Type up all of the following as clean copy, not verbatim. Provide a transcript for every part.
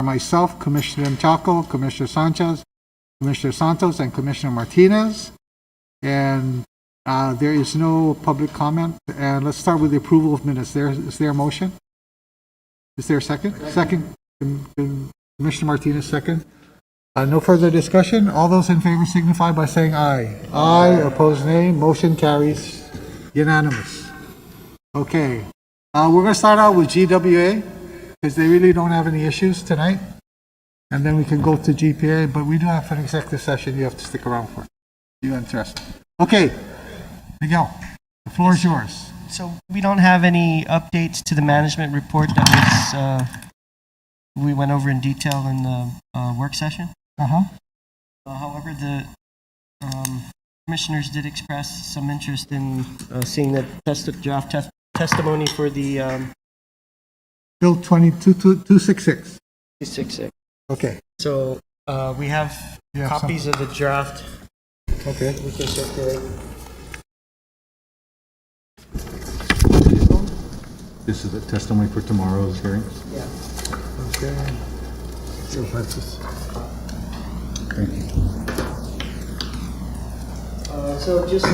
myself, Commissioner Chaco, Commissioner Sanchez, Commissioner Santos, and Commissioner Martinez. And there is no public comment. And let's start with the approval of minutes. Is there a motion? Is there a second? Second. Commissioner Martinez, second. No further discussion. All those in favor signify by saying aye. Aye. Opposed, nay. Motion carries unanimous. Okay. We're going to start out with GWA because they really don't have any issues tonight. And then we can go to GPA, but we do have an executive session you have to stick around for. You're interested. Okay. Miguel, the floor is yours. So we don't have any updates to the management report that was we went over in detail in the work session. However, the commissioners did express some interest in seeing the draft testimony for the Bill 22266. 266. Okay. So we have copies of the draft. Okay. We can circulate. This is the testimony for tomorrow's hearing? Yeah. Okay. Francis. Thank you. So just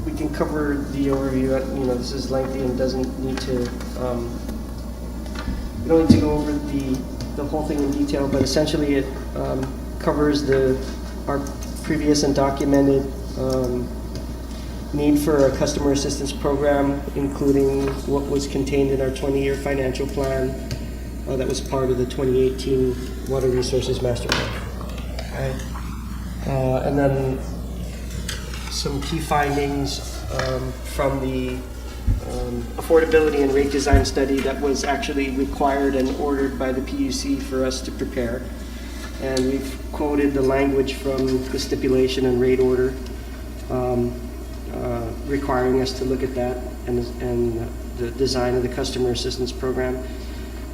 we can cover the overview. This is lengthy and doesn't need to, we don't need to go over the whole thing in detail, but essentially it covers our previous and documented need for a customer assistance program, including what was contained in our 20-year financial plan that was part of the 2018 Water Resources Master Plan. Right. And then some key findings from the affordability and rate design study that was actually required and ordered by the PUC for us to prepare. And we've quoted the language from the stipulation and rate order requiring us to look at that and the design of the customer assistance program.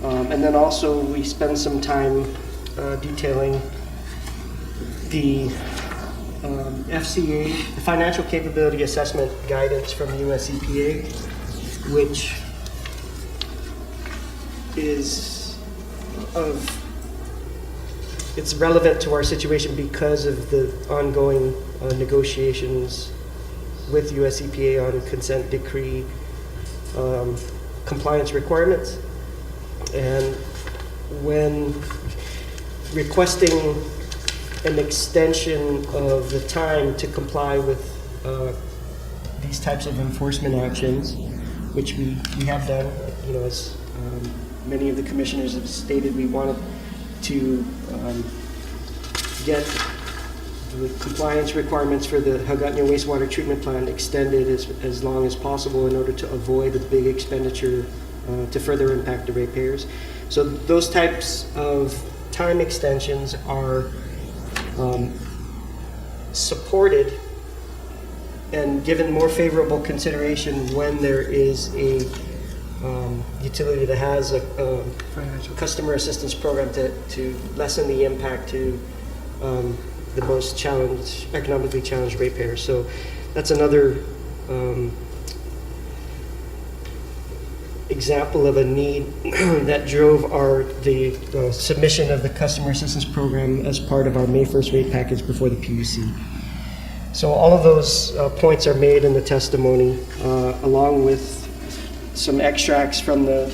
And then also we spend some time detailing the FCA, the Financial Capability Assessment Guidance from US EPA, which is it's relevant to our situation because of the ongoing negotiations with US EPA on consent decree compliance requirements. And when requesting an extension of the time to comply with these types of enforcement actions, which we have done, as many of the commissioners have stated, we wanted to get the compliance requirements for the Hagåtña wastewater treatment plant extended as long as possible in order to avoid a big expenditure to further impact the ratepayers. So those types of time extensions are supported and given more favorable consideration when there is a utility that has a customer assistance program to lessen the impact to the most economically challenged ratepayers. So that's another example of a need that drove the submission of the customer assistance program as part of our May 1st rate package before the PUC. So all of those points are made in the testimony, along with some extracts from the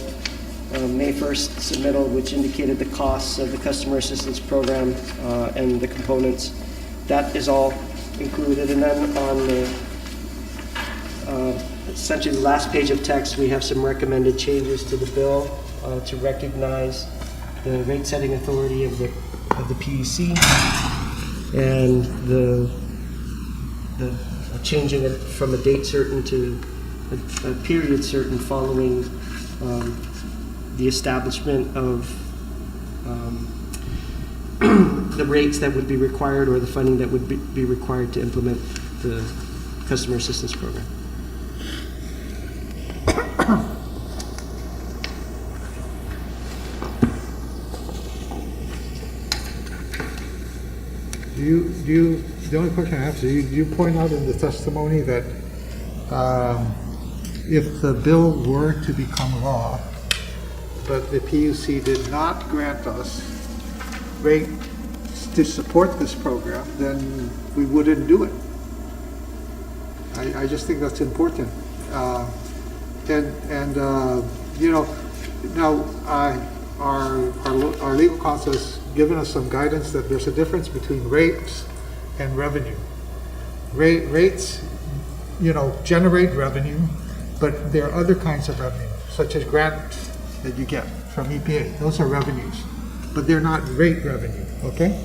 May 1st submittal, which indicated the costs of the customer assistance program and the components. That is all included. And then on the essentially the last page of text, we have some recommended changes to the bill to recognize the rate setting authority of the PUC and the changing it from a date certain to a period certain following the establishment of the rates that would be required or the funding that would be required to implement the customer assistance program. The only question I have is, you point out in the testimony that if the bill were to become law, but the PUC did not grant us rate to support this program, then we wouldn't do it. I just think that's important. You know, now, our legal counsel has given us some guidance that there's a difference between rates and revenue. Rates, you know, generate revenue, but there are other kinds of revenue, such as grants that you get from EPA. Those are revenues, but they're not rate revenue, okay?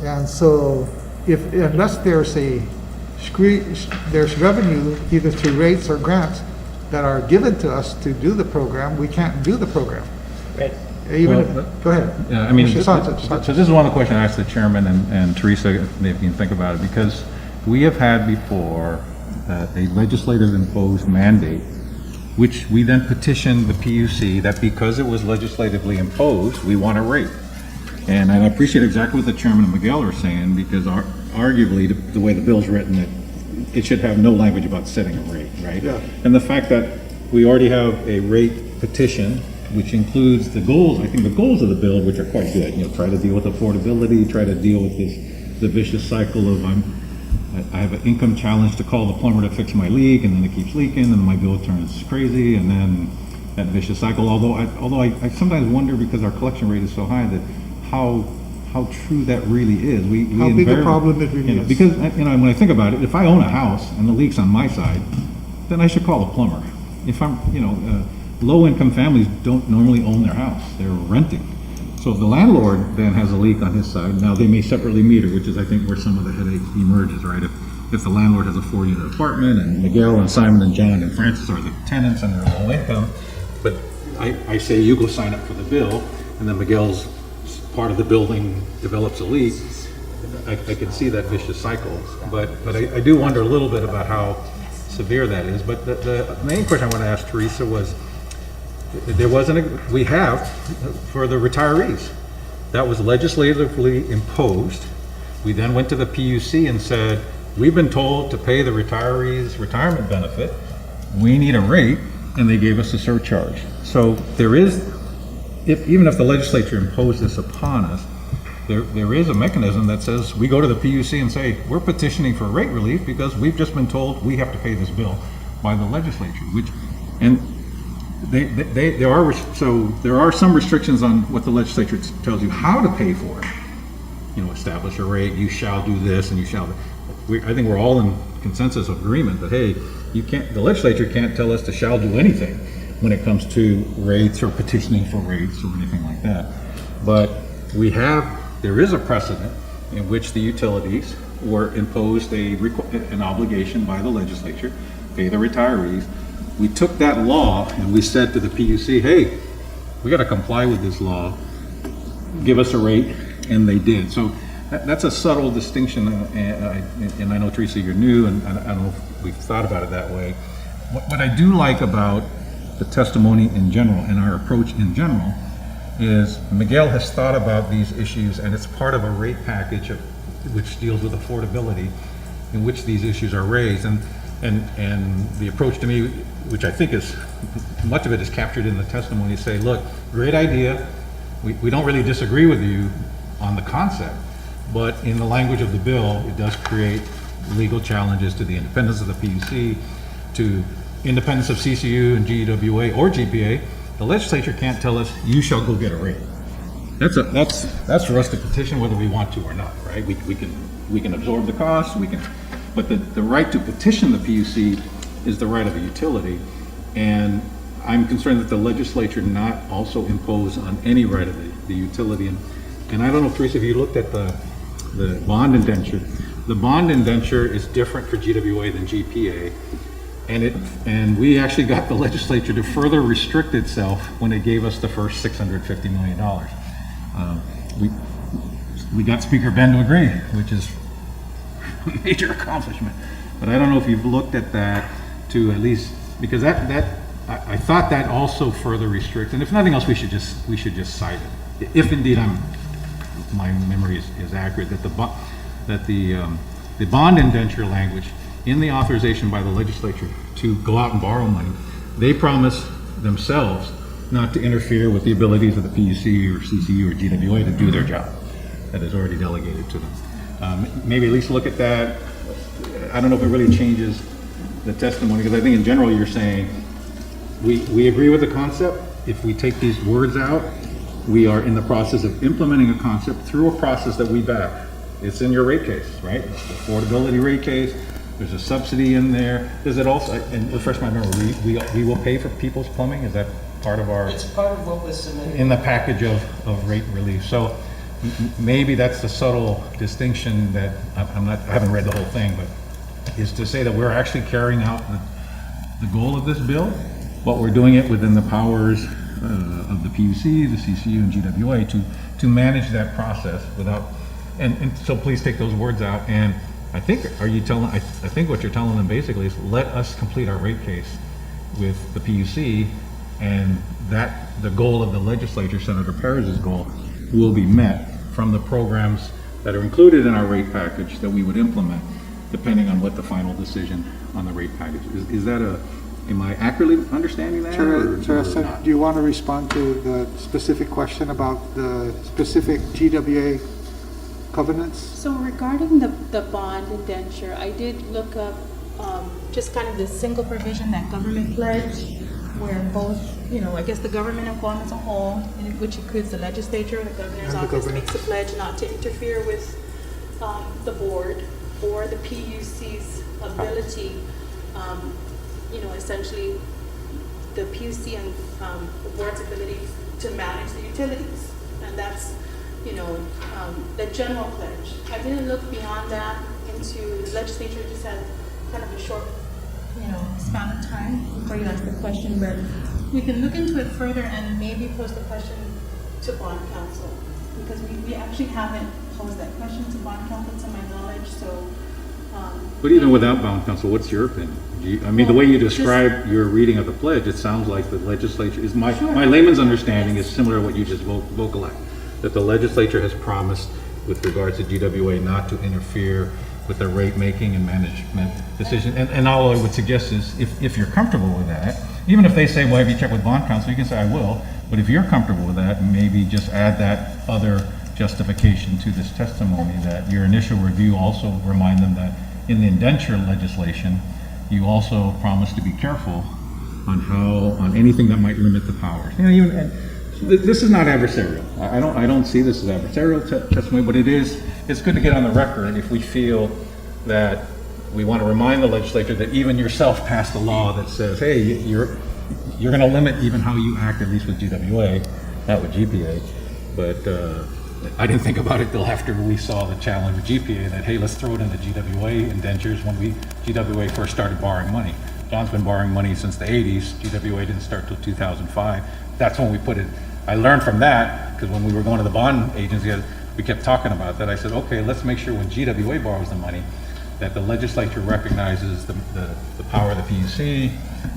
And so, unless there's revenue either through rates or grants that are given to us to do the program, we can't do the program. Right. Go ahead. Yeah, I mean, Mr. Sanchez. so this is one of the questions I asked the chairman and Teresa, if you can think about it, because we have had before a legislative imposed mandate, which we then petitioned the PUC that because it was legislatively imposed, we want a rate. And I appreciate exactly what the chairman and Miguel are saying, because arguably the way the bill's written, it should have no language about setting a rate, right? Yeah. And the fact that we already have a rate petition, which includes the goals, I think the goals of the bill, which are quite good, you know, try to deal with affordability, try to deal with the vicious cycle of I have an income challenge to call the plumber to fix my leak, and then it keeps leaking, and my bill turns crazy, and then that vicious cycle. Although I sometimes wonder, because our collection rate is so high, that how true that really is. How big a problem it really you know, is. because when I think about it, if I own a house and the leak's on my side, then I should call a plumber. If I'm, low-income families don't normally own their house; they're renting. So if the landlord then has a leak on his side, now they may separately meter, which is I think where some of the headache emerges, right? If the landlord has a 4-unit apartment and Miguel and Simon and John and Francis are the tenants and they're low income, but I say you go sign up for the bill, and then Miguel's part of the building develops a leak, I can see that vicious cycle. But I do wonder a little bit about how severe that is. But the main question I want to ask Teresa was, we have for the retirees, that was legislatively imposed. We then went to the PUC and said, we've been told to pay the retirees retirement benefit, we need a rate, and they gave us a surcharge. So there is, even if the legislature imposed this upon us, there is a mechanism that says we go to the PUC and say, we're petitioning for rate relief because we've just been told we have to pay this bill by the legislature, there are some restrictions on what the legislature tells you how to pay for it. Establish a rate, you shall do this, and you shall. I think we're all in consensus of agreement that, hey, the legislature can't tell us to shall do anything when it comes to rates or petitioning for rates or anything like that. But there is a precedent in which the utilities were imposed an obligation by the legislature, pay the retirees. We took that law and we said to the PUC, hey, we got to comply with this law, give us a rate, and they did. So that's a subtle distinction, and I know, Teresa, you're new, and I don't know if we've thought about it that way. What I do like about the testimony in general and our approach in general is Miguel has thought about these issues, and it's part of a rate package which deals with affordability, in which these issues are raised. And the approach to me, which I think is, much of it is captured in the testimony, say, look, great idea. We don't really disagree with you on the concept, but in the language of the bill, it does create legal challenges to the independence of the PUC, to independence of CCU and GWA or GPA. The legislature can't tell us, you shall go get a rate. That's for us to petition whether we want to or not, right? We can absorb the costs, but the right to petition the PUC is the right of a utility. And I'm concerned that the legislature not also impose on any right of the utility. And I don't know, Teresa, if you looked at the bond indenture, the bond indenture is different for GWA than GPA. And we actually got the legislature to further restrict itself when it gave us the first $650 million. We got Speaker Ben to agree, which is a major accomplishment. But I don't know if you've looked at that to at least, because I thought that also further restricts, and if nothing else, we should just cite it. If indeed my memory is accurate, that the bond indenture language in the authorization by the legislature to go out and borrow money, they promise themselves not to interfere with the abilities of the PUC or CCU or GWA to do their job that is already delegated to them. Maybe at least look at that. I don't know if it really changes the testimony, because I think in general you're saying, we agree with the concept. If we take these words out, we are in the process of implementing a concept through a process that we back. It's in your rate case, right? It's the affordability rate case. There's a subsidy in there. Does it also, and refresh my memory, we will pay for people's plumbing? Is that part of our? It's part of what was submitted. In the package of rate relief. So maybe that's the subtle distinction that I haven't read the whole thing, but is to say that we're actually carrying out the goal of this bill, but we're doing it within the powers of the PUC, the CCU, and GWA to manage that process without, and so please take those words out. And I think, I think what you're telling them basically is let us complete our rate case with the PUC, and that the goal of the legislature, Senator Perez's goal, will be met from the programs that are included in our rate package that we would implement, depending on what the final decision on the rate package is. Is that am I accurately understanding that? Teresa, not? do you want to respond to the specific question about the specific GWA covenants? So regarding the bond indenture, I did look up just kind of the single provision, that government pledge, where both, I guess the government and Guam as a whole, which includes the legislature, the governor's office, makes a pledge not to interfere with the board or the PUC's ability, essentially the PUC and the board's ability to manage the utilities. And that's, the general pledge. I didn't look beyond that into, the legislature just had kind of a short, span of time before you ask the question, but we can look into it further and maybe pose the question to bond counsel, because we actually haven't posed that question to bond counsel to my knowledge, so. But even without bond counsel, what's your opinion? The way you describe your reading of the pledge, it sounds like the legislature is my layman's understanding is similar to what you just vocalized, that the legislature has promised with regards to GWA not to interfere with their rate making and management decision. And all I would suggest is if you're comfortable with that, even if they say, well, have you checked with bond counsel, you can say I will, but if you're comfortable with that, maybe just add that other justification to this testimony, that your initial review also remind them that in the indenture legislation, you also promise to be careful on anything that might limit the powers. This is not adversarial. I don't see this as adversarial testimony, but it's good to get on the record if we feel that we want to remind the legislature that even yourself passed a law that says, hey, you're going to limit even how you act, at least with GWA, not with GPA. But I didn't think about it till after we saw the challenge with GPA that, hey, let's throw it into GWA indentures when GWA first started borrowing money. John's been borrowing money since the 80s. GWA didn't start till 2005. That's when we put it. I learned from that, because when we were going to the bond agency, we kept talking about that. I said, okay, let's make sure when GWA borrows the money, that the legislature recognizes the power of the PUC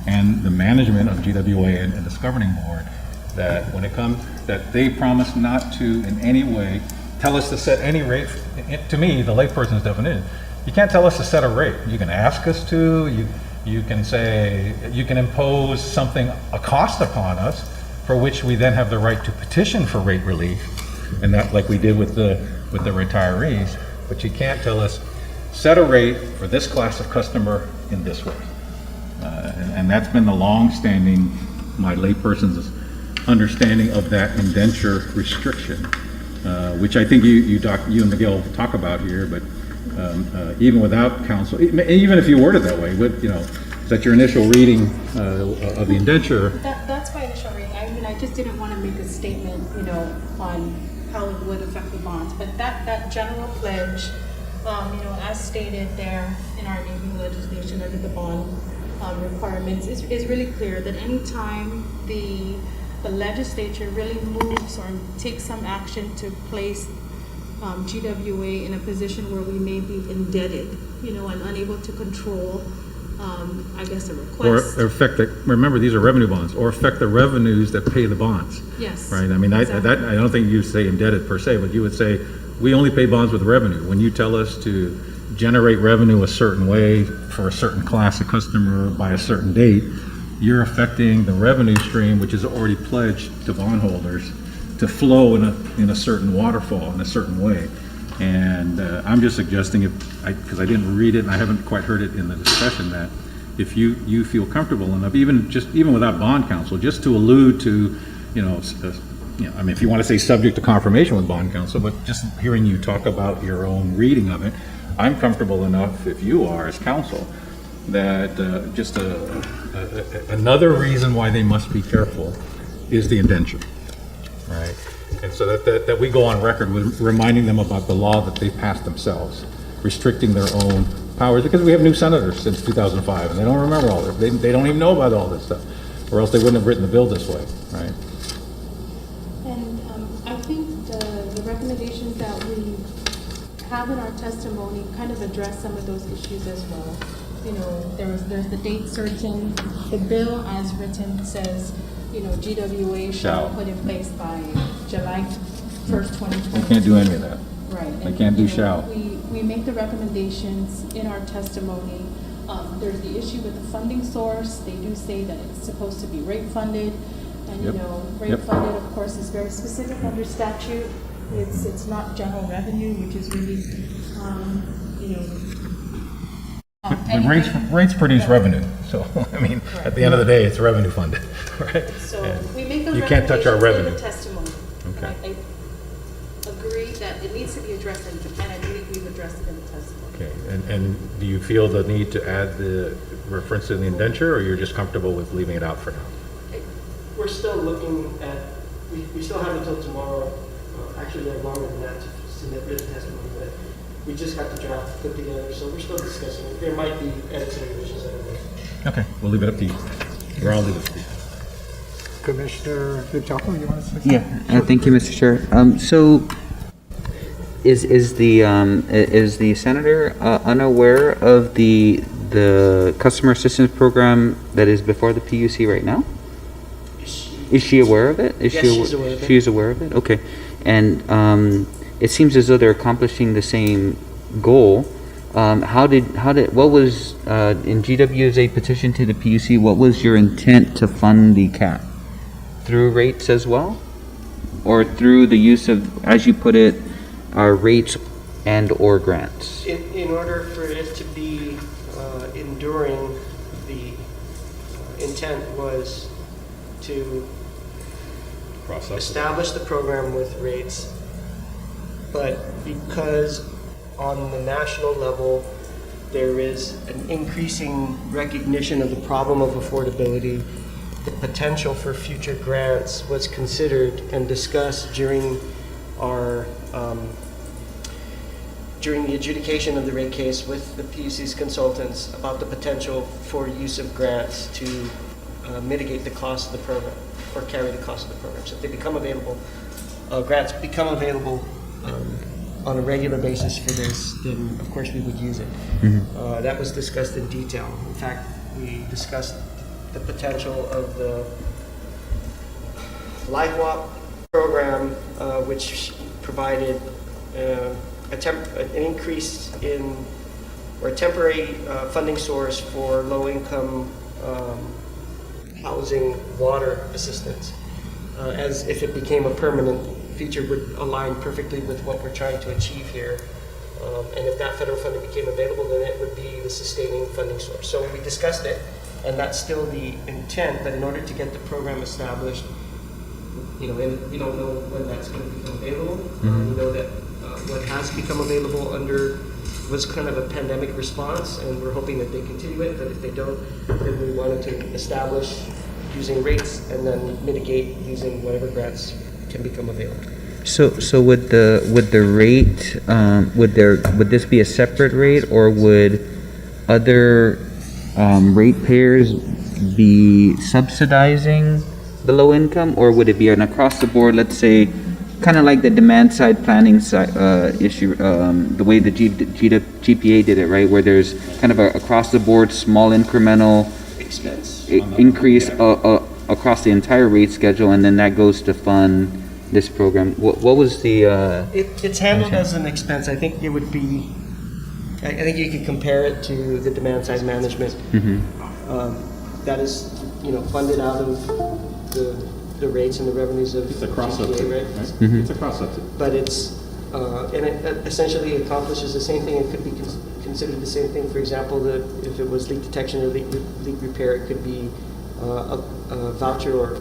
and the management of GWA and this governing board, that when it comes, that they promise not to in any way tell us to set any rate. To me, the layperson's definition, you can't tell us to set a rate. You can ask us to, you can say, you can impose something, a cost upon us, for which we then have the right to petition for rate relief, and that like we did with the retirees. But you can't tell us, set a rate for this class of customer in this way. And that's been the long-standing, my layperson's understanding of that indenture restriction, which I think you and Miguel talk about here, but even without counsel, even if you word it that way, is that your initial reading of the indenture? That's my initial reading. I just didn't want to make a statement, on how it would affect the bonds. But that general pledge, as stated there in our enabling legislation under the bond requirements, is really clear that any time the legislature really moves or takes some action to place GWA in a position where we may be indebted, and unable to control, I guess, a request. Or affect remember, these are revenue bonds, or affect the revenues that pay the bonds. Yes. Right? I mean, exactly. I don't think you say indebted per se, but you would say, we only pay bonds with revenue. When you tell us to generate revenue a certain way for a certain class of customer by a certain date, you're affecting the revenue stream, which is already pledged to bondholders, to flow in a certain waterfall, in a certain way. And I'm just suggesting, because I didn't read it and I haven't quite heard it in the discussion, that if you feel comfortable enough, even without bond counsel, just to allude to, I mean, if you want to say subject to confirmation with bond counsel, but just hearing you talk about your own reading of it, I'm comfortable enough, if you are as counsel, that just another reason why they must be careful is the indenture, right? And so that we go on record with reminding them about the law that they passed themselves, restricting their own powers, because we have new senators since 2005, and they don't remember all this. They don't even know about all this stuff, or else they wouldn't have written the bill this way, right? And I think the recommendations that we have in our testimony kind of address some of those issues as well. There's the date certain. The bill as written says, GWA shall Shall. put in place by July 1st, 2020. They can't do any of that. Right. They can't do shall. We make the recommendations in our testimony. There's the issue with the funding source. They do say that it's supposed to be rate funded. And, Yep. Rate Yep. funded, of course, is very specific under statute. It's not general revenue, which is really, But rates produce revenue, so, I mean, at the end of the day, it's revenue funded, right? So And we make those you can't touch our recommendations in revenue. the testimony. Okay. And I agree that it needs to be addressed, and I believe we've addressed it in the testimony. Okay, and do you feel the need to add the reference to the indenture, or you're just comfortable with leaving it out for now? We're still looking at, we still have until tomorrow, actually we have longer than that to submit written testimony, but we just got the draft put together, so we're still discussing it. There might be edits and revisions that are made. Okay, we'll leave it up to you. Or I'll leave it up to you. Commissioner Gpwa, you want to say something? Yeah, thank you, Mr. Chair. So, is the senator unaware of the customer assistance program that is before the PUC right now? Is she aware of it? Yes, she's aware of it. She is aware of it. Okay, and it seems as though they're accomplishing the same goal. What was in GW's petition to the PUC? What was your intent to fund the CAP? Through rates as well, or through the use of, as you put it, rates and/or grants? In order for it to be enduring, the intent was to establish the program with rates, but because on the national level there is an increasing recognition of the problem of affordability, the potential for future grants was considered and discussed during our during the adjudication of the rate case with the PUC's consultants about the potential for use of grants to mitigate the cost of the program or carry the cost of the program. So if they become available, grants become available on a regular basis for this, then of course we would use it. That was discussed in detail. In fact, we discussed the potential of the LifeWalk program, which provided an increase in, or a temporary funding source for low-income housing water assistance, as if it became a permanent feature would align perfectly with what we're trying to achieve here. And if that federal funding became available, then it would be the sustaining funding source. So we discussed it, and that's still the intent, but in order to get the program established, and we don't know when that's going to become available. We know that what has become available was kind of a pandemic response, and we're hoping that they continue it, but if they don't, then we wanted to establish using rates and then mitigate using whatever grants can become available. So would the rate would this be a separate rate, or would other ratepayers be subsidizing the low income, or would it be an across the board, let's say, kind of like the demand side planning issue, the way the GPA did it, right, where there's kind of a across the board small incremental Expense. increase across the entire rate schedule, and then that goes to fund this program? What was the It's handled as an expense. I think it would be, I think you could compare it to the demand side management. That is funded out of the rates and the revenues of It's a cross Gpwa, subsidy, right? right? It's a cross subsidy. But and it essentially accomplishes the same thing. It could be considered the same thing. For example, if it was leak detection or leak repair, it could be a voucher or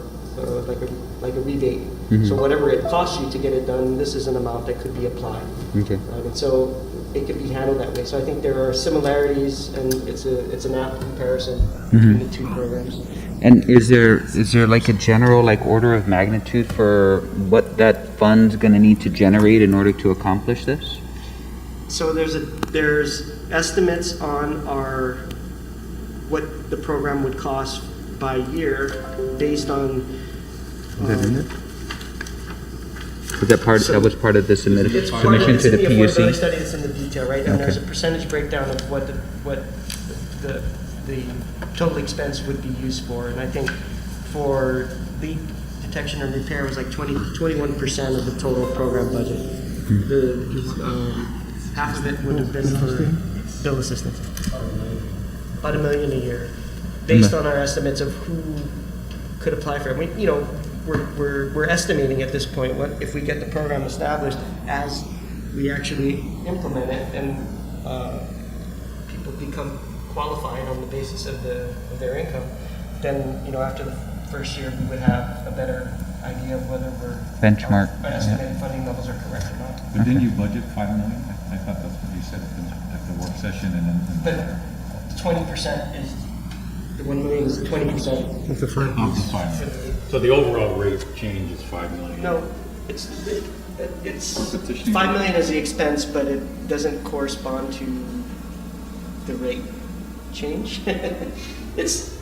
like a rebate. So whatever it costs you to get it done, this is an amount that could be applied. Okay. Right? And so it could be handled that way. So I think there are similarities, and it's an apt comparison between the two programs. And is there like a general like order of magnitude for what that fund's gonna need to generate in order to accomplish this? So there's estimates on what the program would cost by year based on. Is that in it? Was that was part of the submission It's to the affordability PUC? study. It's in the detail, right? And there's a percentage breakdown of what the total expense would be used for. And I think for leak detection and repair was like 21% of the total program budget. Half of it would have been for bill assistance. About $1 million a year, based on our estimates of who could apply for it. We're estimating at this point what if we get the program established as we actually implement it and people become qualified on the basis of their income, then after the first year we would have a better idea of whether Benchmark, our estimated funding levels are correct or not. But didn't you budget $5 million? I thought that's what you said at the work session and then. But 20% is the 1 million is 20%. Of the first. Of the 5 million. So the overall rate change is $5 million? No, it's $5 million is the expense, but it doesn't correspond to the rate change. It's.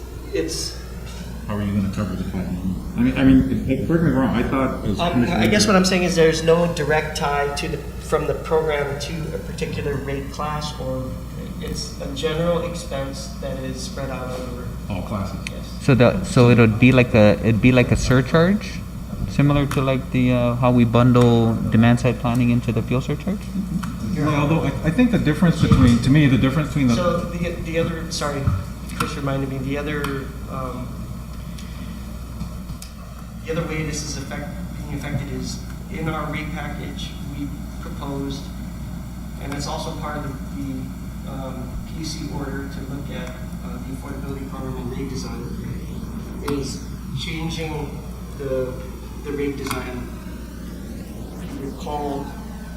How are you gonna cover the $5 million? I mean, correct me if I'm wrong, I thought it was. I guess what I'm saying is there's no direct tie from the program to a particular rate class, or it's a general expense that is spread out over. All classes. Yes. So it'd be like a surcharge, similar to like the how we bundle demand side planning into the fuel surcharge. Well, although I think the difference between the. So the other, sorry, Chris reminded me, the other way this is being affected is in our rate package, we proposed, and it's also part of the PUC order to look at the affordability program and rate design, is changing the rate design. If you recall,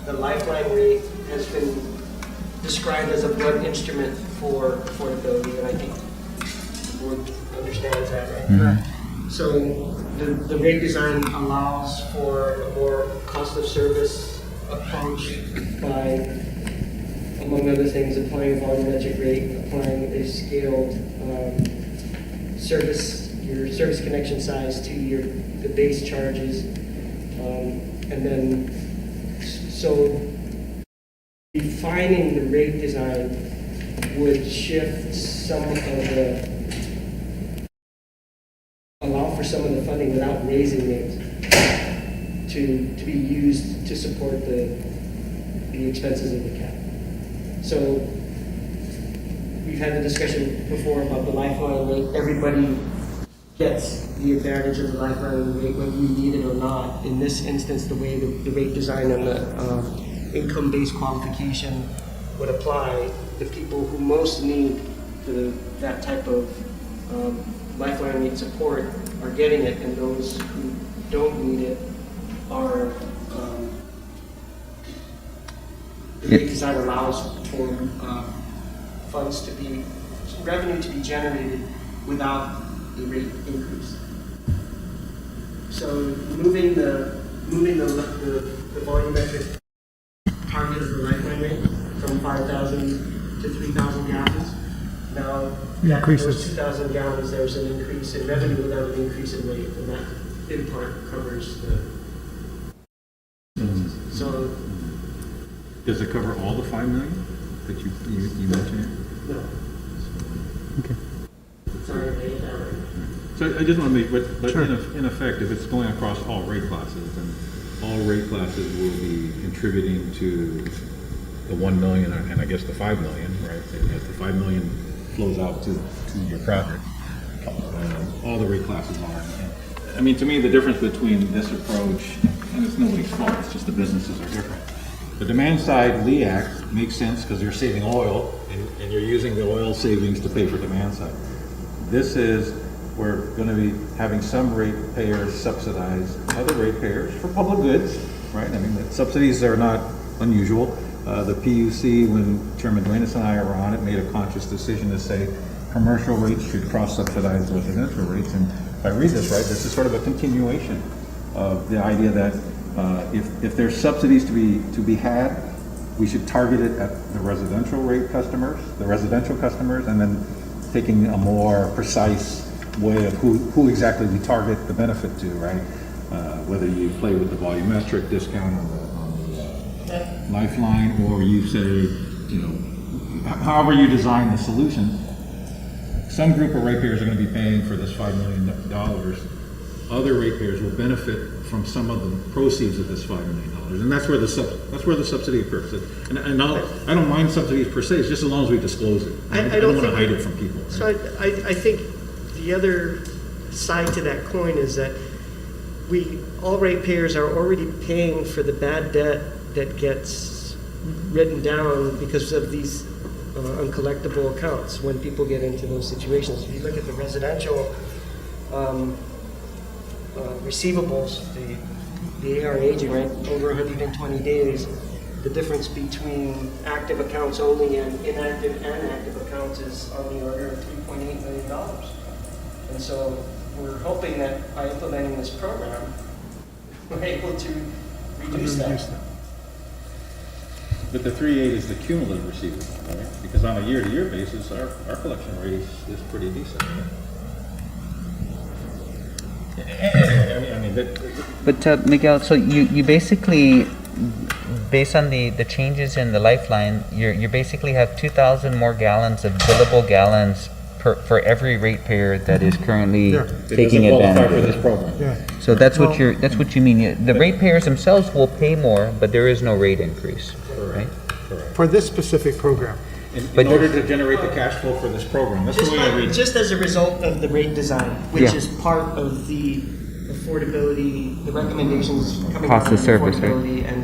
the lifeline rate has been described as a blunt instrument for affordability, and I think the board understands that, right? So the rate design allows for a more cost of service approach by, among other things, applying a volumetric rate, applying a scaled your service connection size to the base charges, and then so defining the rate design would shift some of allow for some of the funding without raising it to be used to support the expenses of the cap. So we've had the discussion before about the lifeline rate. Everybody gets the advantage of the lifeline rate whether you need it or not. In this instance, the way the rate design and the income-based qualification would apply, the people who most need that type of lifeline rate support are getting it, and those who don't need it are the rate design allows for revenue to be generated without the rate increase. So moving the volumetric target of the lifeline rate from 5,000 to 3,000 gallons. Now, those 2,000 gallons, there's an increase in revenue without an increase in rate, and that in part covers the. So. Does it cover all the $5 million that you mentioned? No. Okay. Sorry, I made that right. So I just want to make, but in effect, if it's going across all rate classes, then all rate classes will be contributing to the 1 million and I guess the 5 million, right? And if the 5 million flows out to your project, All the rate classes are. And, I mean, to me, the difference between this approach, and it's nobody's fault, it's just the businesses are different. The demand side LEAC makes sense because you're saving oil and you're using the oil savings to pay for demand side. This is, we're going to be having some ratepayers subsidize other ratepayers for public goods, right? I mean, the subsidies are not unusual. The PUC, when Chairman Duenas and I were on it, made a conscious decision to say commercial rates should cross-subsidize residential rates. And if I read this right, this is sort of a continuation of the idea that if there's subsidies to be had, we should target it at the residential customers, and then taking a more precise way of who exactly we target the benefit to, right? Whether you play with the volumetric discount on the lifeline, or you say, however you design the solution, some group of ratepayers are going to be paying for this $5 million. Other ratepayers will benefit from some of the proceeds of this $5 million, and that's where the subsidy occurs. And I don't mind subsidies per se, it's just as long as we disclose it. I don't want to hide it from people. Right? So I think the other side to that coin is that all ratepayers are already paying for the bad debt that gets written down because of these uncollectible accounts when people get into those situations. If you look at the residential receivables, the AR aging, right, over 120 days, the difference between active accounts only and inactive and active accounts is on the order of $3.8 million. And so we're hoping that by implementing this program, we're able to reduce that. But the 3.8 is the cumulative receivable, right? Because on a year-to-year basis, our collection rate is pretty decent. But Miguel, so you basically, based on the changes in the lifeline, you basically have 2,000 more gallons of billable gallons for every ratepayer that is currently taking advantage of this program. Yeah. So that's what you mean. The ratepayers themselves will pay more, but there is no rate increase, right? For this specific program. In order to generate the cash flow for this program, that's the way I read it. Just as a result of the rate design, which Yeah. is part of the affordability, the recommendations coming Cost out of of the service, right? affordability and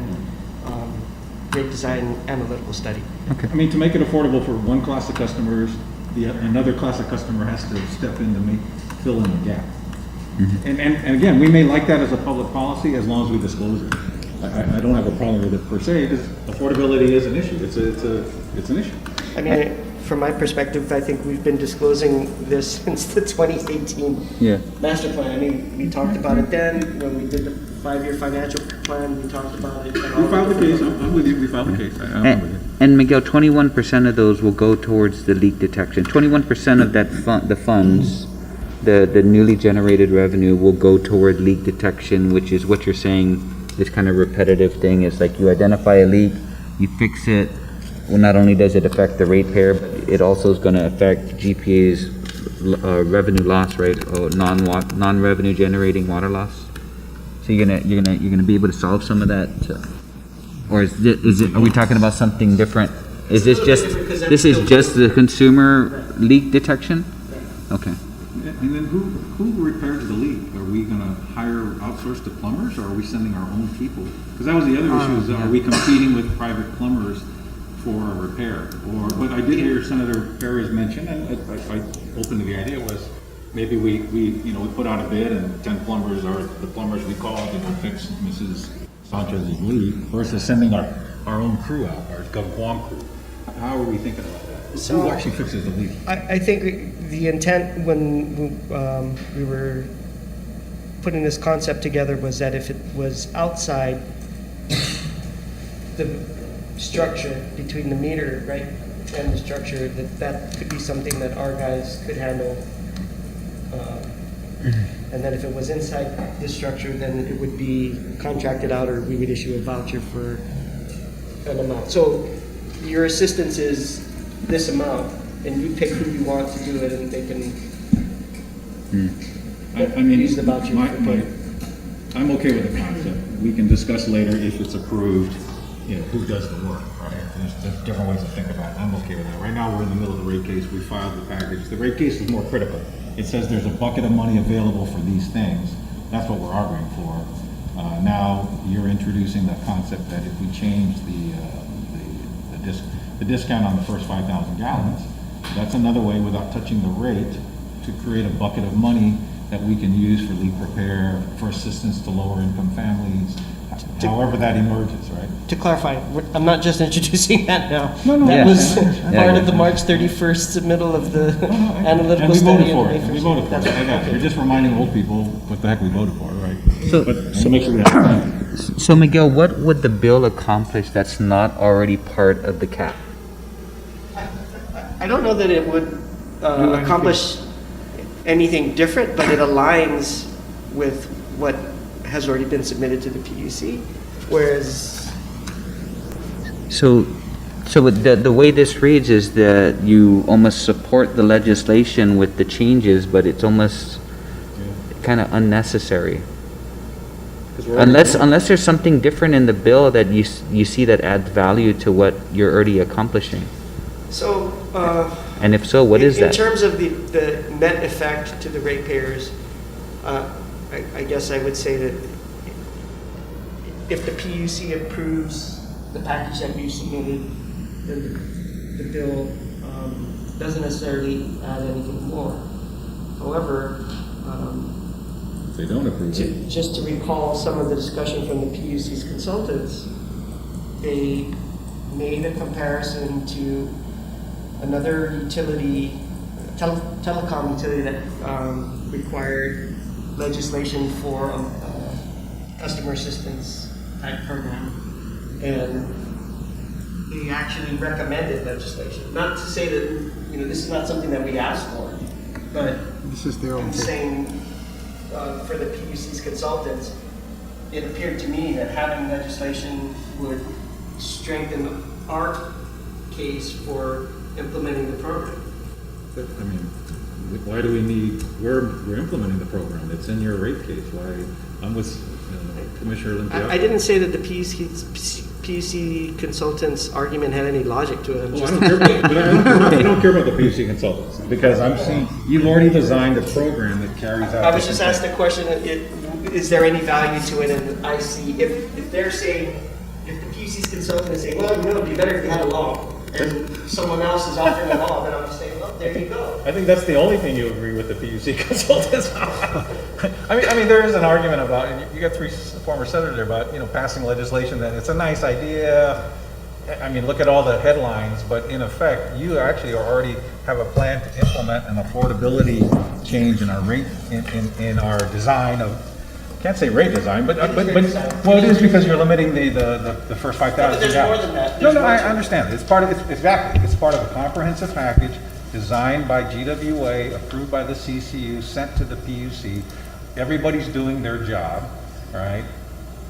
rate design analytical study. I mean, to make it affordable for one class of customers, another class of customer has to step in to fill in the gap. And again, we may like that as a public policy as long as we disclose it. I don't have a problem with it per se, because affordability is an issue. It's an issue. I mean, from my perspective, I think we've been disclosing this since the 2018 Yeah. master plan. I mean, we talked about it then, when we did the 5-year financial plan, we talked about it. We filed the case, I'm with you, we filed the case. I'm with you. And Miguel, 21% of those will go towards the leak detection. 21% of that the funds, the newly generated revenue will go toward leak detection, which is what you're saying, this kind of repetitive thing is like you identify a leak, you fix it. Well, not only does it affect the ratepayer, but it also is going to affect GPA's revenue loss, right? Non-revenue generating water loss. So you're gonna be able to solve some of that, or is it? Are we talking about something different? Is this just the consumer leak detection? Okay. And then who repairs the leak? Are we gonna outsource to plumbers, or are we sending our own people? Because that was the other issue, is are we competing with private plumbers for a repair? What I did hear Senator Perez mention, and I open to the idea, was maybe we put out a bid and 10 plumbers are the plumbers we called to fix Mrs. Sanchez's leak, versus sending our own crew out, our Gpwa crew. How are we thinking about that? Who actually fixes the leak? I think the intent when we were putting this concept together was that if it was outside the structure, between the meter, right, and the structure, that could be something that our guys could handle. And then if it was inside the structure, then it would be contracted out, or we would issue a voucher for an amount. So your assistance is this amount, and you pick who you want to do it, and they can use the voucher. I'm okay with the concept. We can discuss later if it's approved, who does the work, right? There's different ways to think about it. I'm okay with that. Right now, we're in the middle of the rate case. We filed the package. The rate case is more critical. it says there's a bucket of money available for these things. That's what we're arguing for. Now, you're introducing the concept that if we change the discount on the first 5,000 gallons, that's another way without touching the rate to create a bucket of money that we can use for leak repair, for assistance to lower income families, however that emerges, right? To clarify, I'm not just introducing that now. No, That Yeah. was Yeah. part of the March 31st submittal of the analytical And we study. voted for it, and and we voted for it. That's I got it. You're just reminding old people what the heck we voted for, right? So- So make sure we have. So Miguel, what would the bill accomplish that's not already part of the cap? I don't know that it would accomplish anything different, but it aligns with what has already been submitted to the PUC, whereas So the way this reads is that you almost support the legislation with the changes, but it's almost kind of unnecessary. Unless there's something different in the bill that you see that adds value to what you're already accomplishing. so. And if so, what is In that? terms of the net effect to the ratepayers, I guess I would say that if the PUC approves the package that we've submitted, then the bill doesn't necessarily add anything more. However, If they don't approve it. just to recall some of the discussion from the PUC's consultants, they made a comparison to another utility, telecom utility that required legislation for a customer assistance type program. And they actually recommended legislation. Not to say that, this is not something that we asked for, but This is their own I'm thing. saying, for the PUC's consultants, it appeared to me that having legislation would strengthen our case for implementing the program. But, I mean, why do we need, we're implementing the program, it's in your rate case, why, I'm with Commissioner Limpiaco. I didn't say that the PUC consultants' argument had any logic to it. I'm Well, I just, don't care about, but I don't care about the PUC consultants, because I'm saying, you've already designed a program that carries out. I was this just asked the question, is there any value to it? And I see, if they're saying, if the PUC's consultant is saying, well, it'd be better if you had a law, and someone else is offering a law, then I'm just saying, well, there you go. I think that's the only thing you agree with the PUC consultants. I mean, there is an argument about, and you got three former senators there about, passing legislation that it's a nice idea. I mean, look at all the headlines, but in effect, you actually already have a plan to implement an affordability change in our rate, in our design of, can't say rate design, but, well, it is because you're limiting the first 5,000 But there's gallons. more than that. No, There's more I to it. understand. It's part of, exactly, it's part of a comprehensive package designed by GWA, approved by the CCU, sent to the PUC. Everybody's doing their job, all right?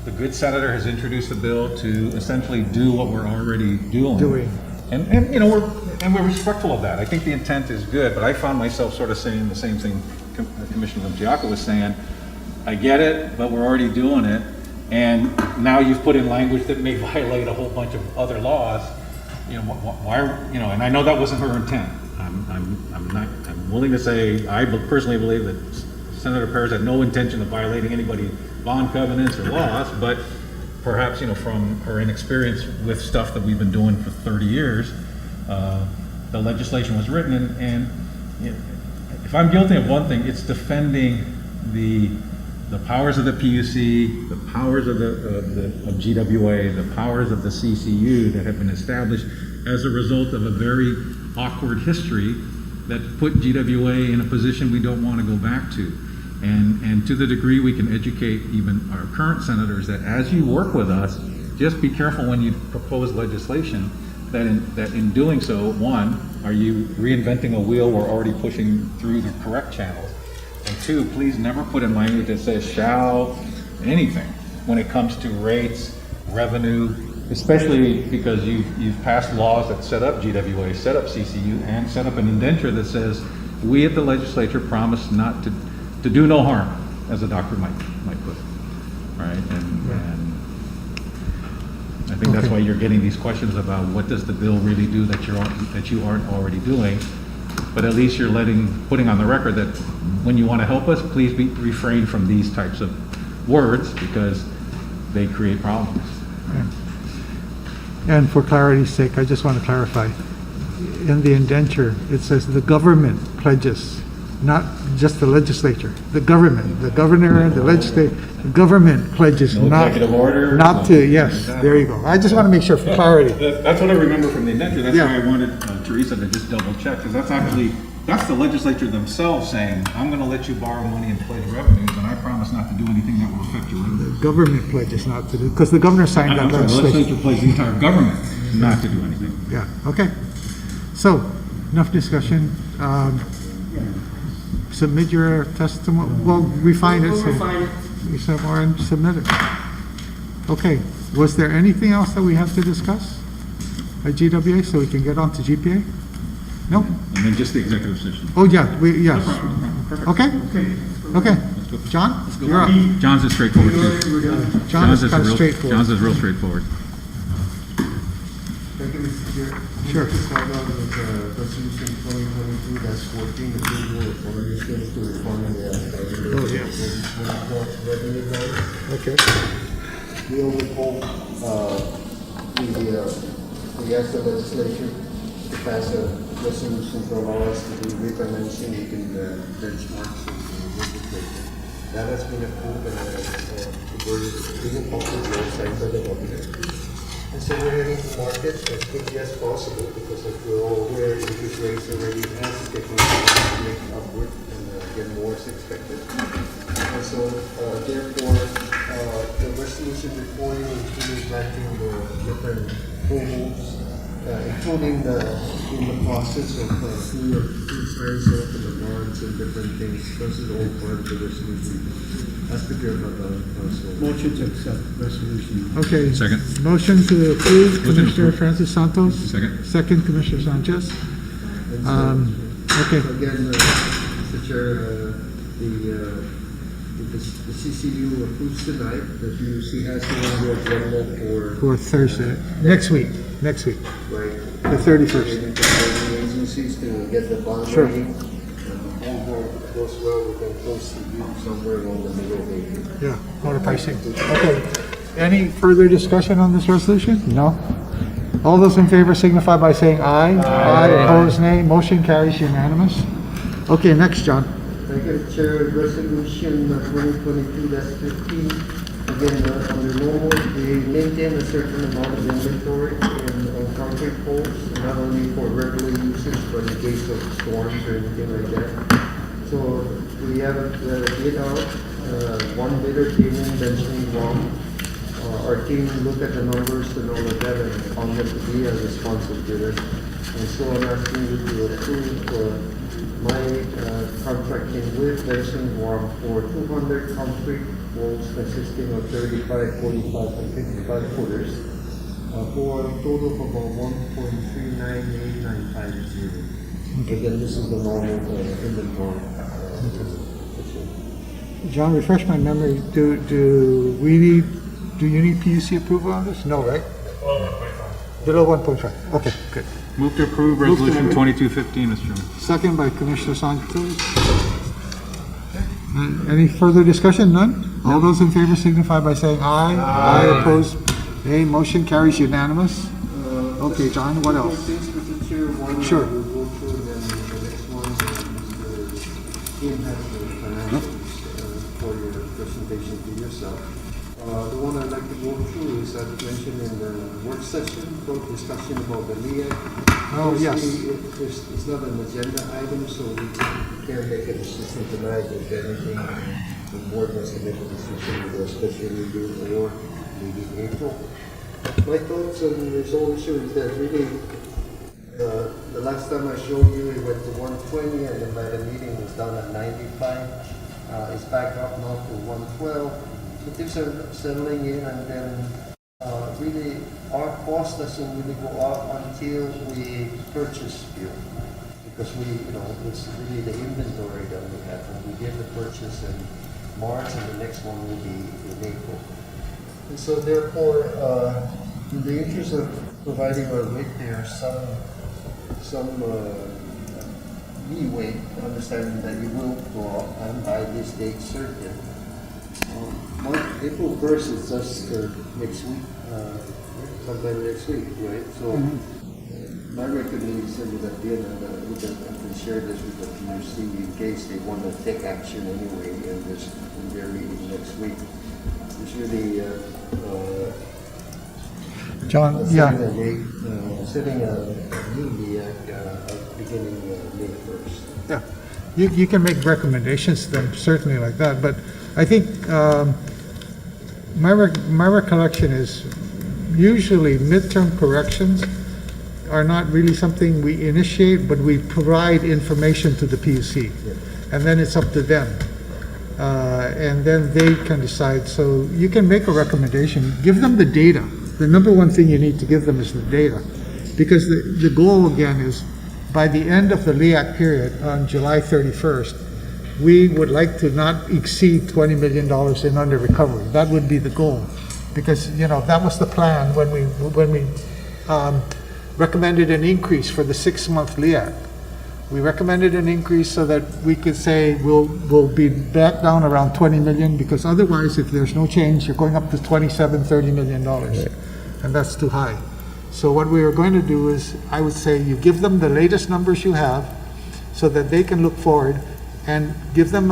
The good senator has introduced a bill to essentially do what we're already doing. And we're respectful of that. I think the intent is good, but I found myself sort of saying the same thing Commissioner Limpiaco was saying. I get it, but we're already doing it. And now you've put in language that may violate a whole bunch of other laws. Why, and I know that wasn't her intent. I'm willing to say, I personally believe that Senator Perez had no intention of violating anybody's bond covenants or laws, but perhaps, from her inexperience with stuff that we've been doing for 30 years, the legislation was written, and if I'm guilty of one thing, it's defending the powers of the PUC, the powers of GWA, the powers of the CCU that have been established as a result of a very awkward history that put GWA in a position we don't want to go back to. And to the degree we can educate even our current senators that as you work with us, just be careful when you propose legislation that in doing so, one, are you reinventing a wheel we're already pushing through the correct channels? And two, please never put in language that says shall anything when it comes to rates, revenue, especially because you've passed laws that set up GWA, set up CCU, and set up an indenture that says we at the legislature promise not to do no harm, as the doctor might put it, right? And I think that's why you're getting these questions about what does the bill really do that you aren't already doing. But at least you're putting on the record that when you want to help us, please refrain from these types of words because they create problems. And for clarity's sake, I just want to clarify. In the indenture, it says the government pledges, not just the legislature. The government, the governor, the legislature, the government pledges No not, executive order, not no- to, yes, there you go. I just want to make sure for clarity. That's what I remember from the indenture. That's Yeah. why I wanted Teresa to just double check, because that's the legislature themselves saying, I'm gonna let you borrow money and pledge revenues, and I promise not to do anything that will affect your revenues. Government pledges not to do, because the governor signed that I'm sorry, the legislation. legislature pledged the entire government not to do anything. Yeah, okay. So, enough discussion. Submit your testimony, well, refine it. We'll So refine it. you said more and submit it. Okay, was there anything else that we have to discuss at GWA so we can get on to GPA? No? And then just the executive session. Oh, yeah, yes. Okay? Okay. John? You're up. John's is straightforward too. John is kind of John's straightforward. is real straightforward. Thank you, Mr. Chair. Sure. I'd like to start out with Resolution 2022-14, approval of ordinance to reform the Oh, yes. revenue line. Okay. We overcome, we asked the legislature to pass a resolution to allow us to do refinancing within the benchmarks of the legislature. That has been approved and we're being public, signed by the governor. And so we're heading to market as quickly as possible because as we're all aware, interest rates already has taken upward and again more is expected. And so therefore, the resolution before you including granting the different approvals, including in the process of who signs off on the bonds and different things. This is all part of the resolution. As prepared by the council. Motion to accept resolution. Okay. Second. Motion to approve, Motion to Commissioner approve. Francis Santos. Second. Second, Commissioner Sanchez. And so, Okay. again, Mr. Chair, if the CCU approves tonight, the PUC has it on the agenda For Thursday, next week, right. the 31st. Aiming to the agencies to get the bond Sure. ready. And all goes well, we can close the deal somewhere around the middle of April. Yeah, motor pricing. Okay. Any further discussion on this resolution? No? All those in favor signify by saying aye. Aye. Opposed, nay. Motion carries unanimous. Okay, next, John. Thank you, Chair. Resolution 2022-15. Again, under normal, we maintain a certain amount of inventory on concrete poles, not only for regular usage, but in case of storms or anything like that. So we have bid out, one bidder came in mentioning one. Our team looked at the numbers and all of that and found them to be a responsive bidder. And so I'm asking you to approve my contracting with Benson Warm for 200 concrete poles consisting of 35, 45, and 55 footers for a total of about 1.398950. Again, this is the normal inventory. John, refresh my memory. Do you need PUC approval on this? No, right? Below 1.5. Okay, good. Move to approve resolution 2215, Mr. Chairman. Second by Commissioner Santos. Any further discussion? None? All those in favor signify by saying aye. Aye. Opposed? Nay. Motion carries unanimous. Okay, John, what else? Two things, Mr. Chair. One, Sure. we'll go through, and then the next one, Mr. Kim has the financials for your presentation to yourself. The one I'd like to go through is, as mentioned in the work session, discussion about the LEAC. Oh, yes. It's not an agenda item, so we can't make a decision tonight if anything. The board wants to make a decision with a special meeting or maybe April. My thoughts on this whole issue is that really, the last time I showed you, it went to 120, and then by the meeting it was down at 95. It's back up now to 112. So things are settling in, and then really our cost doesn't really go up until we purchase fuel, because it's really the inventory that we have, and we did the purchase in March, and the next one will be in April. And so therefore, in the interest of providing our ratepayers some leeway, understanding that you will go out and by this date certain. April 1st is just next week, sometime next week, right? So my recommendation is at the end, and we can share this with the PUC in case they want to take action anyway in this in their meeting next week. It's really John, setting yeah, a date, setting a new beginning May 1st. yeah. You can make recommendations to them, certainly like that, but I think my recollection is usually midterm corrections are not really something we initiate, but we provide information to the PUC. And then it's up to them. And then they can decide. So you can make a recommendation, give them the data. The number one thing you need to give them is the data. Because the goal again is by the end of the LEAC period on July 31st, we would like to not exceed $20 million in under recovery. That would be the goal. Because, you know, that was the plan when we recommended an increase for the 6-month LEAC. We recommended an increase so that we could say we'll be back down around 20 million, because otherwise, if there's no change, you're going up to 27-30 million dollars, and that's too high. So what we are going to do is, I would say, you give them the latest numbers you have, so that they can look forward, and give them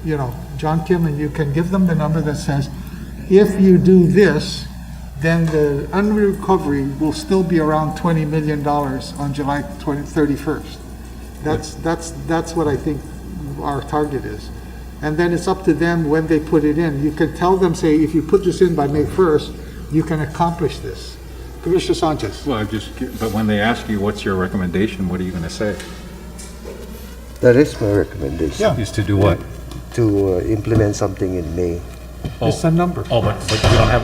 you know, John Kim, and you can give them the number that says, if you do this, then the under-recovery will still be around $20 million on July 31st. That's what I think our target is. And then it's up to them when they put it in. You can tell them, say, if you put this in by May 1st, you can accomplish this. Commissioner Sanchez. Well, but when they ask you, what's your recommendation, what are you going to say? That is my recommendation. Yeah. Is to do what? To implement something in May. It's a number. Oh, but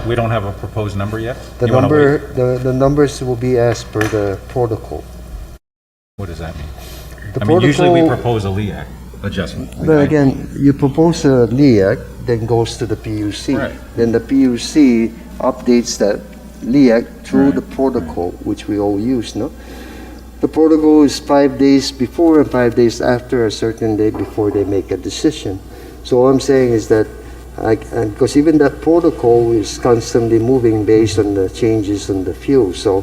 we don't have a proposed number yet? The You wanna number, wait? the numbers will be as per the protocol. What does that mean? The I mean, usually we protocol- propose a LEAC adjustment. But again, you propose a LEAC, then goes to the PUC. Right. Then the PUC updates that LEAC through the protocol, which we all use, no? The protocol is 5 days before and 5 days after a certain day before they make a decision. So all I'm saying is that, because even that protocol is constantly moving based on the changes in the fuel. So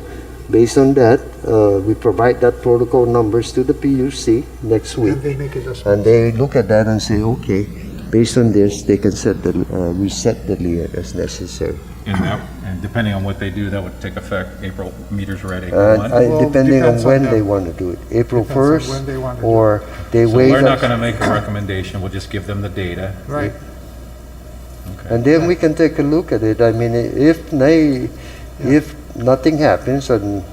based on that, we provide that protocol numbers to the PUC next week. And they make adjustments. And they look at that and say, okay, based on this, they can reset the LEAC as necessary. And depending on what they do, that would take effect April, meters are at April 1. Well, Depending on depends on when them. they want to do it, April Depends on when 1st, they want to do or they So waive we're not it. going to make a recommendation, we'll just give them the data. Right. Okay. And then we can take a look at it. I mean, if nothing happens, and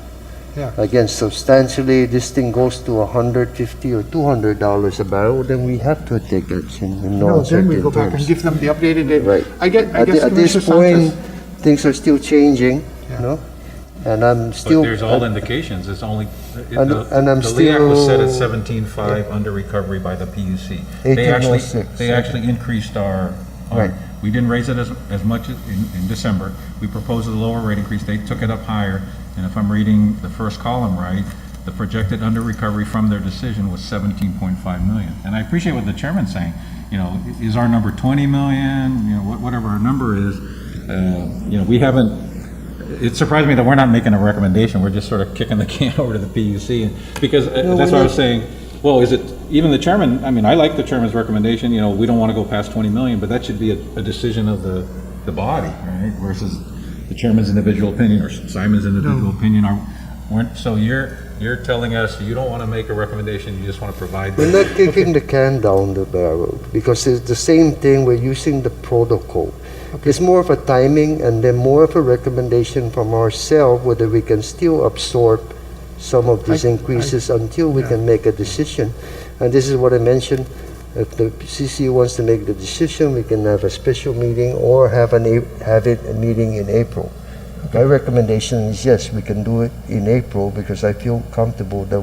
Yeah. again, substantially, this thing goes to $150 or $200 a barrel, then we have to take action in No, no then we uncertain go back and terms. give them the updated data. Right. I guess At this Commissioner point, Sanchez. things are still changing, Yeah. you know? And I'm But still. there's all indications, it's only, And I'm the LEAC was set at still- 17.5 under recovery by the PUC. 1806. They actually increased our, Right. we didn't raise it as much in December. We proposed a lower rate increase, they took it up higher, and if I'm reading the first column right, the projected under recovery from their decision was 17.5 million. And I appreciate what the chairman's saying, you know, is our number 20 million, you know, whatever our number is, you know, we haven't, it surprised me that we're not making a recommendation, we're just sort of kicking the can over to the PUC, because that's what I was saying, well, is it, even the chairman, I mean, I like the chairman's recommendation, you know, we don't want to go past 20 million, but that should be a decision of the body, right, versus the chairman's individual opinion, or Simon's individual opinion, so you're telling us you don't want to make a recommendation, you just want to provide. We're not kicking the can down the barrel, because it's the same thing, we're using the protocol. It's more of a timing and then more of a recommendation from ourselves whether we can still absorb some of these increases until we can make a decision. And this is what I mentioned, if the CC wants to make the decision, we can have a special meeting or have it a meeting in April. My recommendation is yes, we can do it in April, because I feel comfortable that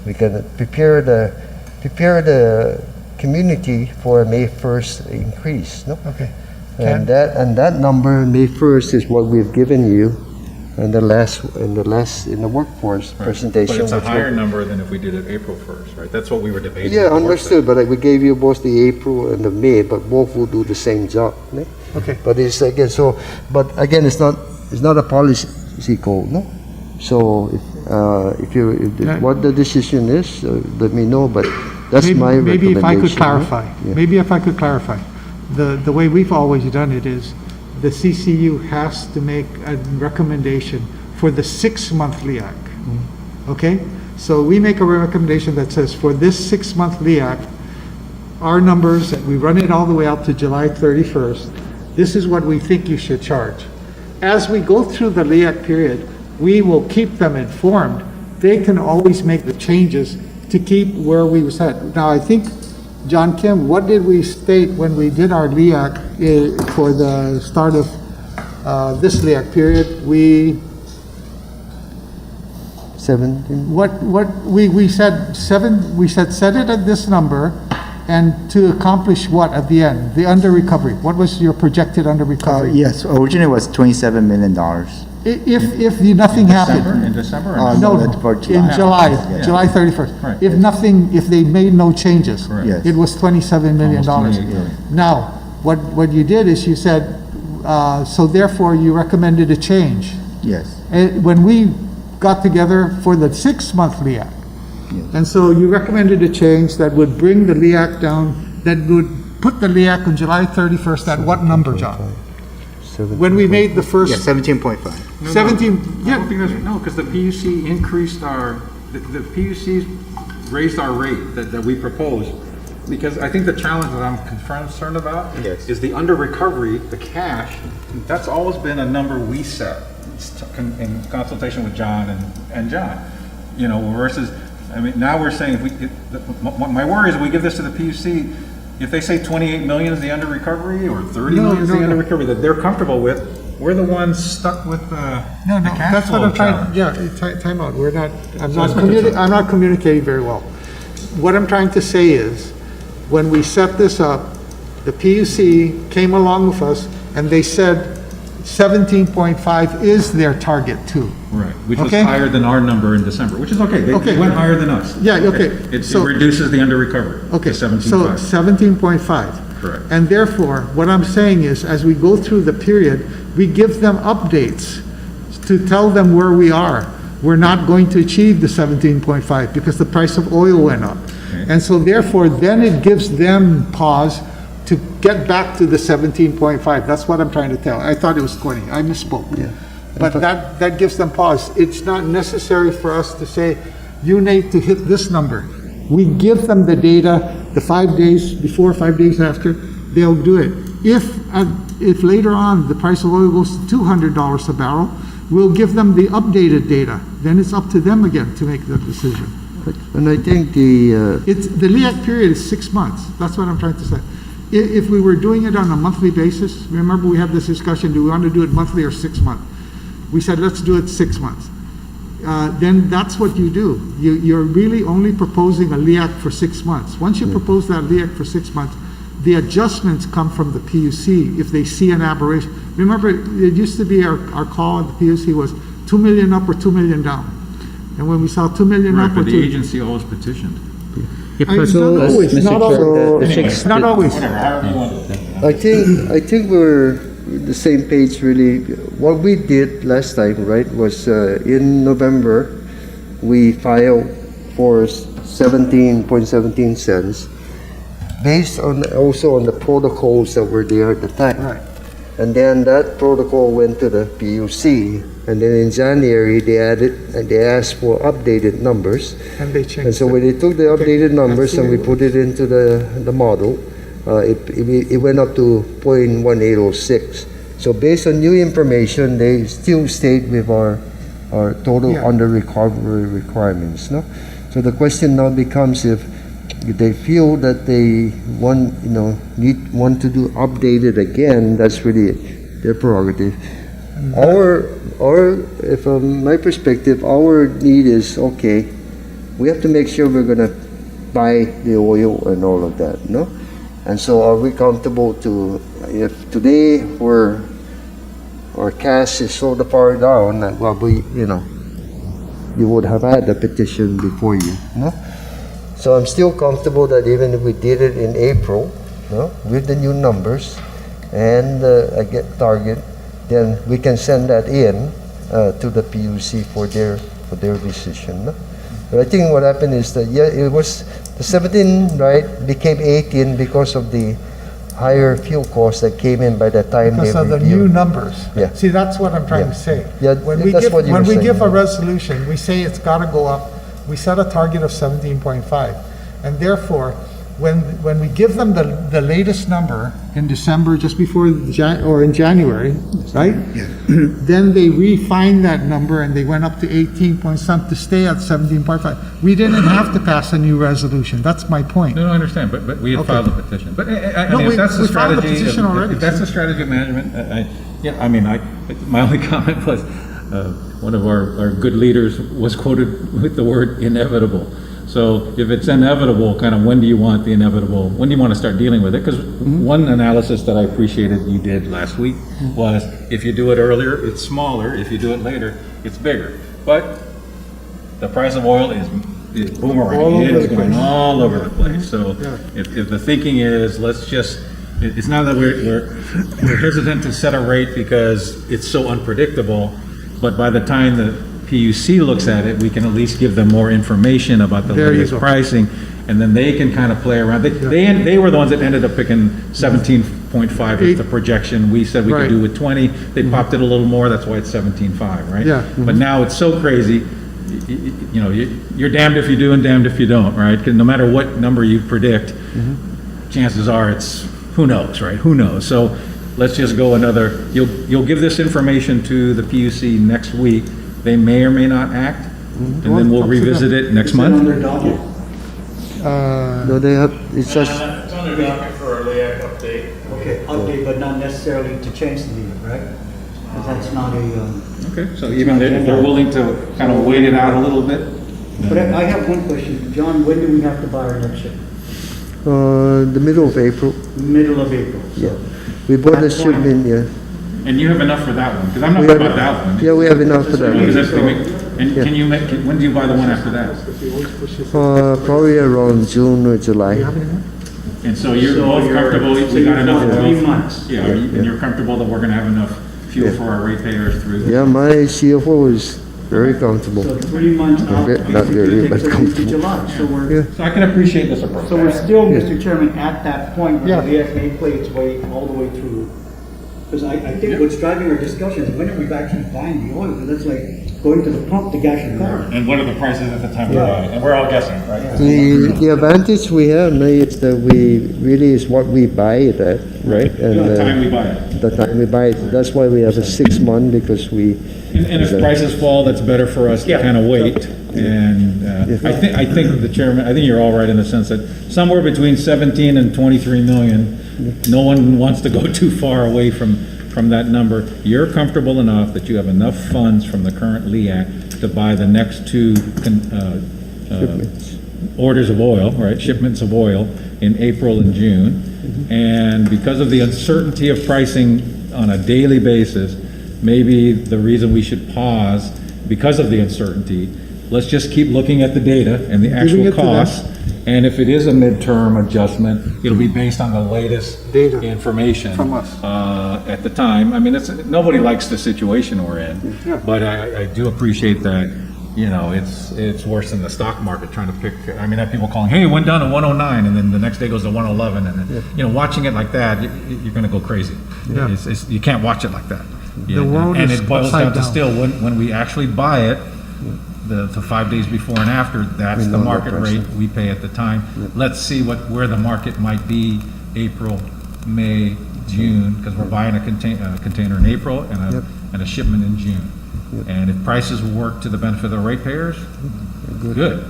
we can prepare the community for a May 1st increase. No? Okay. And that number, May 1st, is what we've given you in the workforce presentation. But it's a which higher was- number than if we did it April 1st, right? That's what we were debating. Yeah, at the work understood, but we gave you both the April and the May, but both will do the same job. Ne? Okay. But it's again, it's not a policy call, no? So Yeah. what the decision is, let me know, but that's my recommendation. Maybe if I could no? clarify, Yeah. maybe if I could clarify, the way we've always done it is, the CCU has to make a recommendation for the 6-month LEAC. Okay? So we make a recommendation that says, for this 6-month LEAC, our numbers, we run it all the way out to July 31st, this is what we think you should charge. As we go through the LEAC period, we will keep them informed. They can always make the changes to keep where we was at. Now, I think, John Kim, what did we state when we did our LEAC for the start of this LEAC period? We 17? we said set it at this number, and to accomplish what at the end? The under recovery. What was your projected under recovery? Yes, originally it was $27 million. If nothing happened. In December? No, that's for in July. July, Yeah. July 31st. Right. If they made no changes, Correct. Yes. it was $27 million. Almost 28 million. Now, what you did is you said, so therefore you recommended a change. Yes, When we got together for the 6-month LEAC. And so you recommended a change that would bring the LEAC down, that would put the LEAC on July 31st at what number, John? When we made the first. yeah, 17.5. 17, I don't think that's, no, because the PUC increased the PUCs raised our rate that we proposed. Because I think the challenge that I'm concerned about Yes. is the under recovery, the cash, that's always been a number we set in consultation with John and John. You know, versus, I mean, now we're saying my worry is we give this to the PUC, if they say 28 million is the under recovery or 30 million is the under recovery that they're comfortable with, we're the ones stuck with the No, the cash that's what flow I'm trying, challenge. time out, I'm that's what you're saying. I'm not communicating very well. What I'm trying to say is, when we set this up, the PUC came along with us, and they said 17.5 is their target too. Right, which was Okay. higher than our number in December, which is okay. They Okay. went higher than us. Yeah, okay. It So- reduces the under recovery Okay, to so 17.5. 17.5. Correct. And therefore, what I'm saying is, as we go through the period, we give them updates to tell them where we are. We're not going to achieve the 17.5 because the price of oil went up. And so therefore, then it gives them pause to get back to the 17.5. That's what I'm trying to tell. I thought it was 20. I misspoke. But that gives them pause. It's not necessary for us to say, you need to hit this number. We give them the data, the 5 days before, 5 days after, they'll do it. If later on the price of oil goes to $200 a barrel, we'll give them the updated data. Then it's up to them again to make the decision. And I think the LEAC period is 6 months. That's what I'm trying to say. If we were doing it on a monthly basis, remember we had this discussion, do we want to do it monthly or 6 months? We said, let's do it 6 months. Then that's what you do. You're really only proposing a LEAC for 6 months. Once you propose that LEAC for 6 months, the adjustments come from the PUC if they see an aberration. Remember, it used to be our call at the PUC was 2 million up or 2 million down. And when we saw 2 million Right, up or but the 2... agency always petitioned. Not always, not always. six- Not always. I think we're the same page really. What we did last time, right, was in November, we filed for 17.17 cents based on also on the protocols that were there at the time. Right. And then that protocol went to the PUC, and then in January they asked for updated numbers. And they And changed so when it. they took the updated numbers and we see. put it into the model, it went up to 0.1806. So based on new information, they still stayed with our total Yeah. under recovery requirements. No, so the question now becomes if they feel that they want to do updated again, that's really their prerogative. If from my perspective, our need is okay. We have to make sure we're gonna buy the oil and all of that, no? And so, are we comfortable to if today we're our cash is so far down that, well, you would have had the petition before you, no? So I'm still comfortable that even if we did it in April, no, with the new numbers and I get target, then we can send that in to the PUC for their decision. No? But I think what happened is that, yeah, it was the 17, right, became 18 because of the higher fuel costs that came in by the time they Because of the reviewed. new numbers. Yeah. See, that's what I'm trying to say. Yeah, that's what you were saying. Give a resolution, we say it's gotta go up, we set a target of 17.5. And therefore, when we give them the latest number in December, just before or in January, right? Then they refined that number and they went up to 18 point something to stay at 17.5. We didn't have to pass a new resolution. That's my point. No, I understand, but we had Okay. filed a petition. But I No, mean, we- if that's the we filed a strategy, petition already. if that's the strategy of management, my only comment was, one of our good leaders was quoted with the word inevitable. So if it's inevitable, kind of when do you want the inevitable, when do you want to start dealing with it? Because one analysis that I appreciated you did last week was, if you do it earlier, it's smaller. If you do it later, it's bigger. But the price of oil is boomerang. It's going all over the place. So if the thinking is, let's just, it's not that we're hesitant to set a rate because it's so unpredictable, but by the time the PUC looks at it, we can at least give them more information about the There you latest go. pricing, and then they can kind of play around. They were the ones that ended up picking 17.5 as the projection. We said we Right. could do with 20. They popped it a little more, that's why it's 17.5, right? Yeah. But now it's so crazy, you're damned if you do and damned if you don't, right? Because no matter what number you predict, chances are it's, who knows, right? Who knows? So let's just go another, you'll give this information to the PUC next week. They may or may not act, and then we'll Up to them. revisit it next Is it on month. their docket? No, they have, it's just, It's on their docket for a LEAC update. Okay, update, but not necessarily to change the meeting, right? Because that's not a, Okay, so even if they're willing to kind of wait it out a little bit. but I have one question. John, when do we have to buy our next ship? the middle of April, Middle of April. yeah. We bought the That's fine. shipment, yeah. And you have enough for that one, because I'm not We talking have- about that one. Yeah, we have enough for that Because one. that's the big- And can you make, when do you buy the one after that? Probably around June or July. And so you're So both you're- comfortable, so we got you're enough. for 3 months. Yeah, and you're comfortable that we're gonna have enough fuel Yeah. for our ratepayers through? Yeah, my CFO is very comfortable. So 3 months out. Not very, but takes us into comfortable. July. So Yeah. we're, So I can appreciate this approach. so we're still, Mr. Chairman, at that point where Yeah. the LEAC may play its way all the way through. Because I think what's driving our discussion is when are we actually buying the oil? Because that's like going to the pump to gas your car. And what are the prices at the time we buy it? And we're all guessing, right? The advantage we have now is that we really is what we buy it at, right? And The time we buy it. the time we buy it, that's why we have a 6 month because we. And if prices fall, that's better for us to Yeah. kind of wait. And I think the chairman, I think you're all right in the sense that somewhere between 17 and 23 million, no one wants to go too far away from that number. You're comfortable enough that you have enough funds from the current LEAC to buy the next two orders of oil, right, shipments of oil in April and June. And because of the uncertainty of pricing on a daily basis, maybe the reason we should pause, because of the uncertainty, let's just keep looking at the data and the Giving actual it to them. costs. And if it is a midterm adjustment, it'll be based on the latest Data. information. From us. At the time. I mean, nobody likes the situation we're in. Yeah. But I do appreciate that, it's worse than the stock market trying to pick, I mean, I have people calling, hey, it went down to 109, and then the next day goes to 111, and then, watching it like that, you're gonna go crazy. Yeah. You can't watch it like that. The world And is it boils upside down to down. still, when we actually buy it, the 5 days before and after, that's We the know the market price. rate we pay at the time. Let's see where the market might be April, May, June, because we're buying a container in April and a shipment in June. And if prices work to the benefit of the ratepayers, good.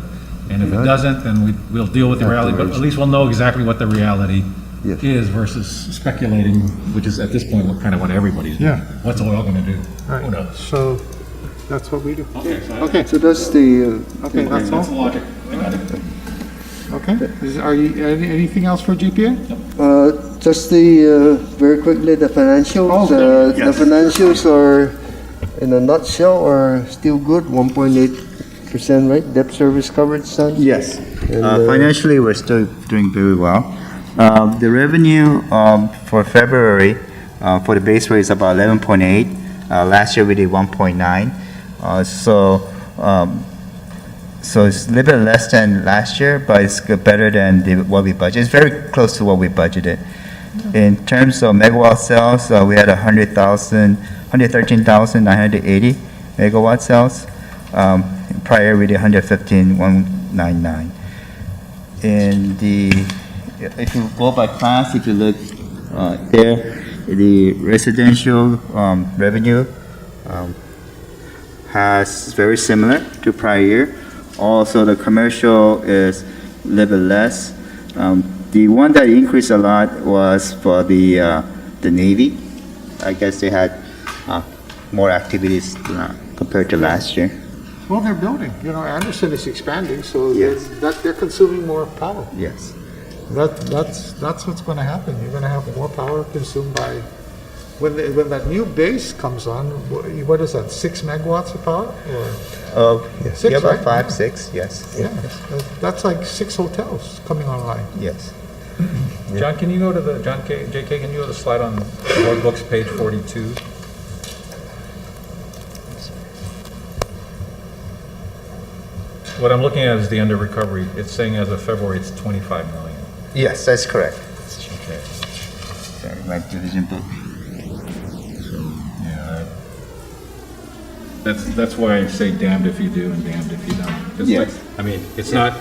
And if it doesn't, then we'll deal with the reality, but at least we'll know exactly what the reality Yes. is versus speculating, which is at this point what everybody's doing. Yeah. What's oil gonna do? Right. Who knows? So, that's what we do. Okay, so Okay, So that's the, okay, that's that's the all? logic. I got it. Okay, are you, anything else for GPA? Just very quickly, the financials. The financials are, in a nutshell, are still good, 1.8%, right? Debt service coverage, son? Yes. And, Financially, we're still doing very well. The revenue for February for the base rate is about 11.8. Last year we did 1.9. So it's a little bit less than last year, but it's better than what we budgeted. It's very close to what we budgeted. In terms of megawatt sales, we had 113,980 megawatt sales. Prior we did 115,199. If you go by class, if you look there, the residential revenue has very similar to prior year. Also, the commercial is a little bit less. The one that increased a lot was for the Navy. I guess they had more activities compared to last year. Well, they're building, Anderson is expanding, so Yes. they're consuming more power. Yes. That's what's going to happen. You're going to have more power consumed by, when that new base comes on, what is that, 6 megawatts of power? Yes. Six, about right? 5, 6, yes. Yeah, that's like 6 hotels coming online. Yes. John, can you go to the, JK, can you go to the slide on board books, page 42? What I'm looking at is the under recovery. It's saying as of February, it's 25 million. Yes, that's correct. Okay. Sorry, my division book. Yeah. That's why I say damned if you do and damned if you don't. 'Cause Yes. I mean, it's not,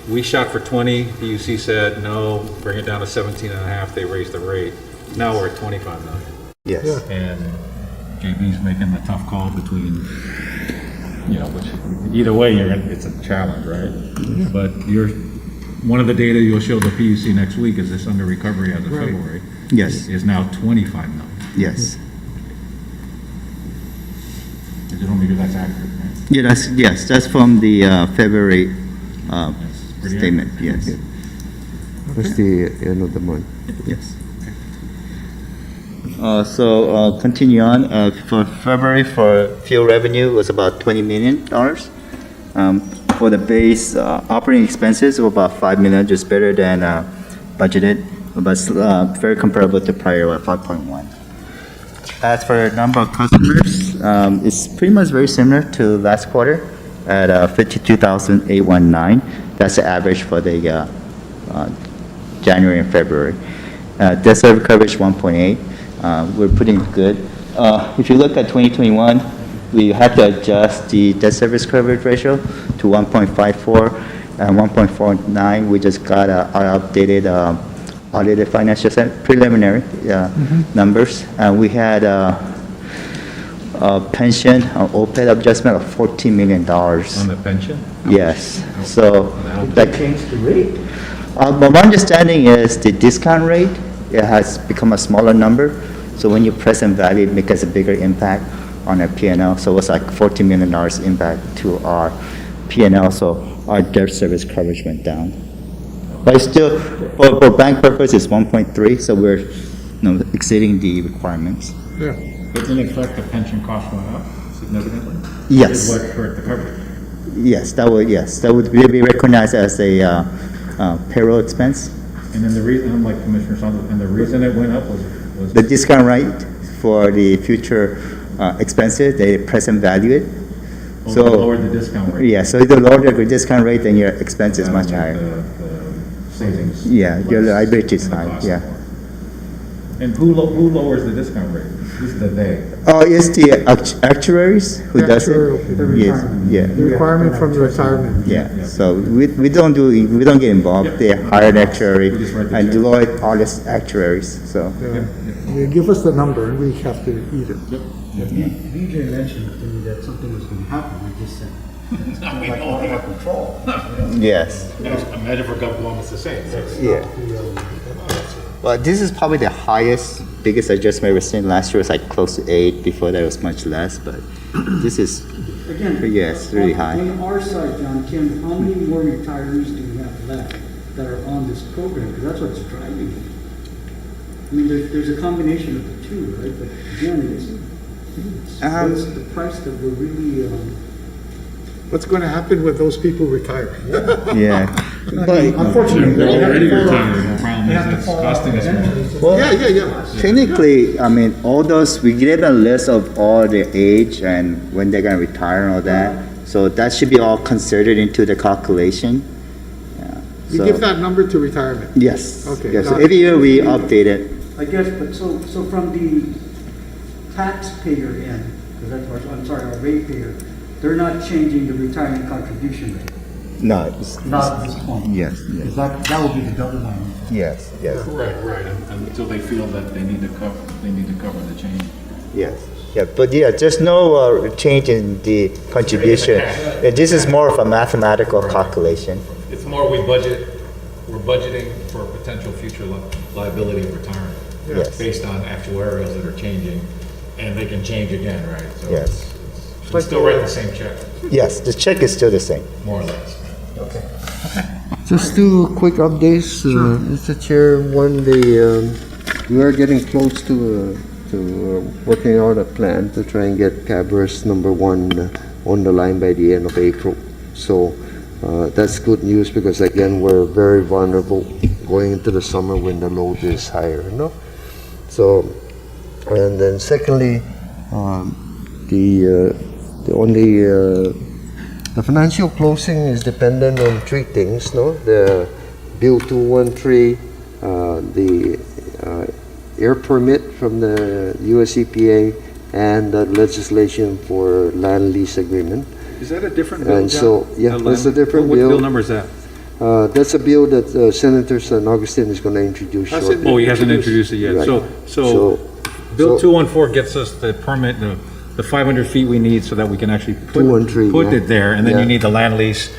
we shot for 20, PUC said, no, bring it down to 17 and a half, they raised the rate. Now we're at 25 million. Yes. Yeah. And JB's making the tough call between, which, either way, it's a challenge, right? But one of the data you'll show the PUC next week is this under recovery as of February. Yes. Is now 25 million. Yes. I just want to make sure that's accurate, right? Yeah, that's from the February pretty statement, yes. That's the end of the month. Yes. Continue on, for February, for fuel revenue was about $20 million. For the base operating expenses, were about $5 million, just better than budgeted, but very comparable to prior at 5.1. As for the number of customers, it's pretty much very similar to last quarter at 52,819. That's the average for the January and February. Debt service coverage 1.8. We're pretty good. If you look at 2021, we had to adjust the debt service coverage ratio to 1.54 and 1.49. We just got our updated audited financial preliminary numbers. We had a pension, OPED adjustment of $14 million. On the pension? Yes. So that Change the rate. my understanding is the discount rate, it has become a smaller number. So when you present value, it makes a bigger impact on our P&L. So it's like $14 million impact to our P&L. So our debt service coverage went down. But it's still, for bank purpose, it's 1.3. So we're exceeding the requirements. Yeah. But in effect, the pension cost went up significantly? Yes. What hurt the coverage? Yes, that would be recognized as a payroll expense. And then the reason, I'm like Commissioner Santos, and the reason it went up was The discount rate for the future expenses, they present value it. So lowered the discount rate. yeah, so if you lower the discount rate, then your expense is much higher. The savings. Yeah, your less liability is and the high, cost yeah. more. And who lowers the discount rate? Who's the they? Oh, it's the actuaries who does it? Actuarial. Yes, yeah, The requirement from the retirement. yeah. So we don't get involved. They hire an actuary We just write the and check. Deloitte all this actuaries, so. They give us the number and we have to eat it. BJ mentioned to me that something was going to happen. We just said, it's kind of like out of our control. Yes. Imagine for Gpwa, it's the same. Yeah. Well, this is probably the highest, biggest adjustment we've seen. Last year was like close to 8, before that was much less, but this is, Again, yes, really high. On our side, John, Kim, how many more retirees do we have left that are on this program? Because that's what's driving it. I mean, there's a combination of the two, right? But again, what's the price that we're really, What's going to happen when those people retire? Yeah. unfortunately, They're already they have to fall- retired, the problem they is have to it's fall costing us more. eventually, so- Well, Yeah. technically, I mean, all those, we give a list of all the age and when they're gonna retire and all that. So that should be all considered into the calculation. Yeah. You So- give that number to retirement. Yes. Okay, Yes, got every year we update it. I guess, but so from the taxpayer end, because that's what, I'm sorry, our ratepayer, they're not changing the retirement contribution rate, No, it's, not at this point. yes, Because that would be the government. yes, yes, Right, until they feel that they need to cover the change. yes. Yeah, but yeah, there's no change in the contribution. This is more of a mathematical calculation. It's more we're budgeting for potential future liability of retirement. Yes. Based on actuarials that are changing, and they can change again, right? So Yes. it's- we still write the same check, Yes, the check is still the same. more or less. Just two quick updates, Mr. Chair. One, we are getting close to working out a plan to try and get Cabras number 1 on the line by the end of April. So that's good news because again, we're very vulnerable going into the summer when the load is higher, no? So, and then secondly, the financial closing is dependent on three things, no? The Bill 213, the air permit from the US EPA, and the legislation for land lease agreement. Is that a different bill, And John? so, yeah, The that's a land- different what bill. bill number is that? That's a bill that Senator San Augustine is going to introduce shortly. Oh, he hasn't introduced it yet. Right. So Bill so- 214 gets us the permit, the 500 feet we need so that we can actually 213, put yeah. it there, and then Yeah. you need the land lease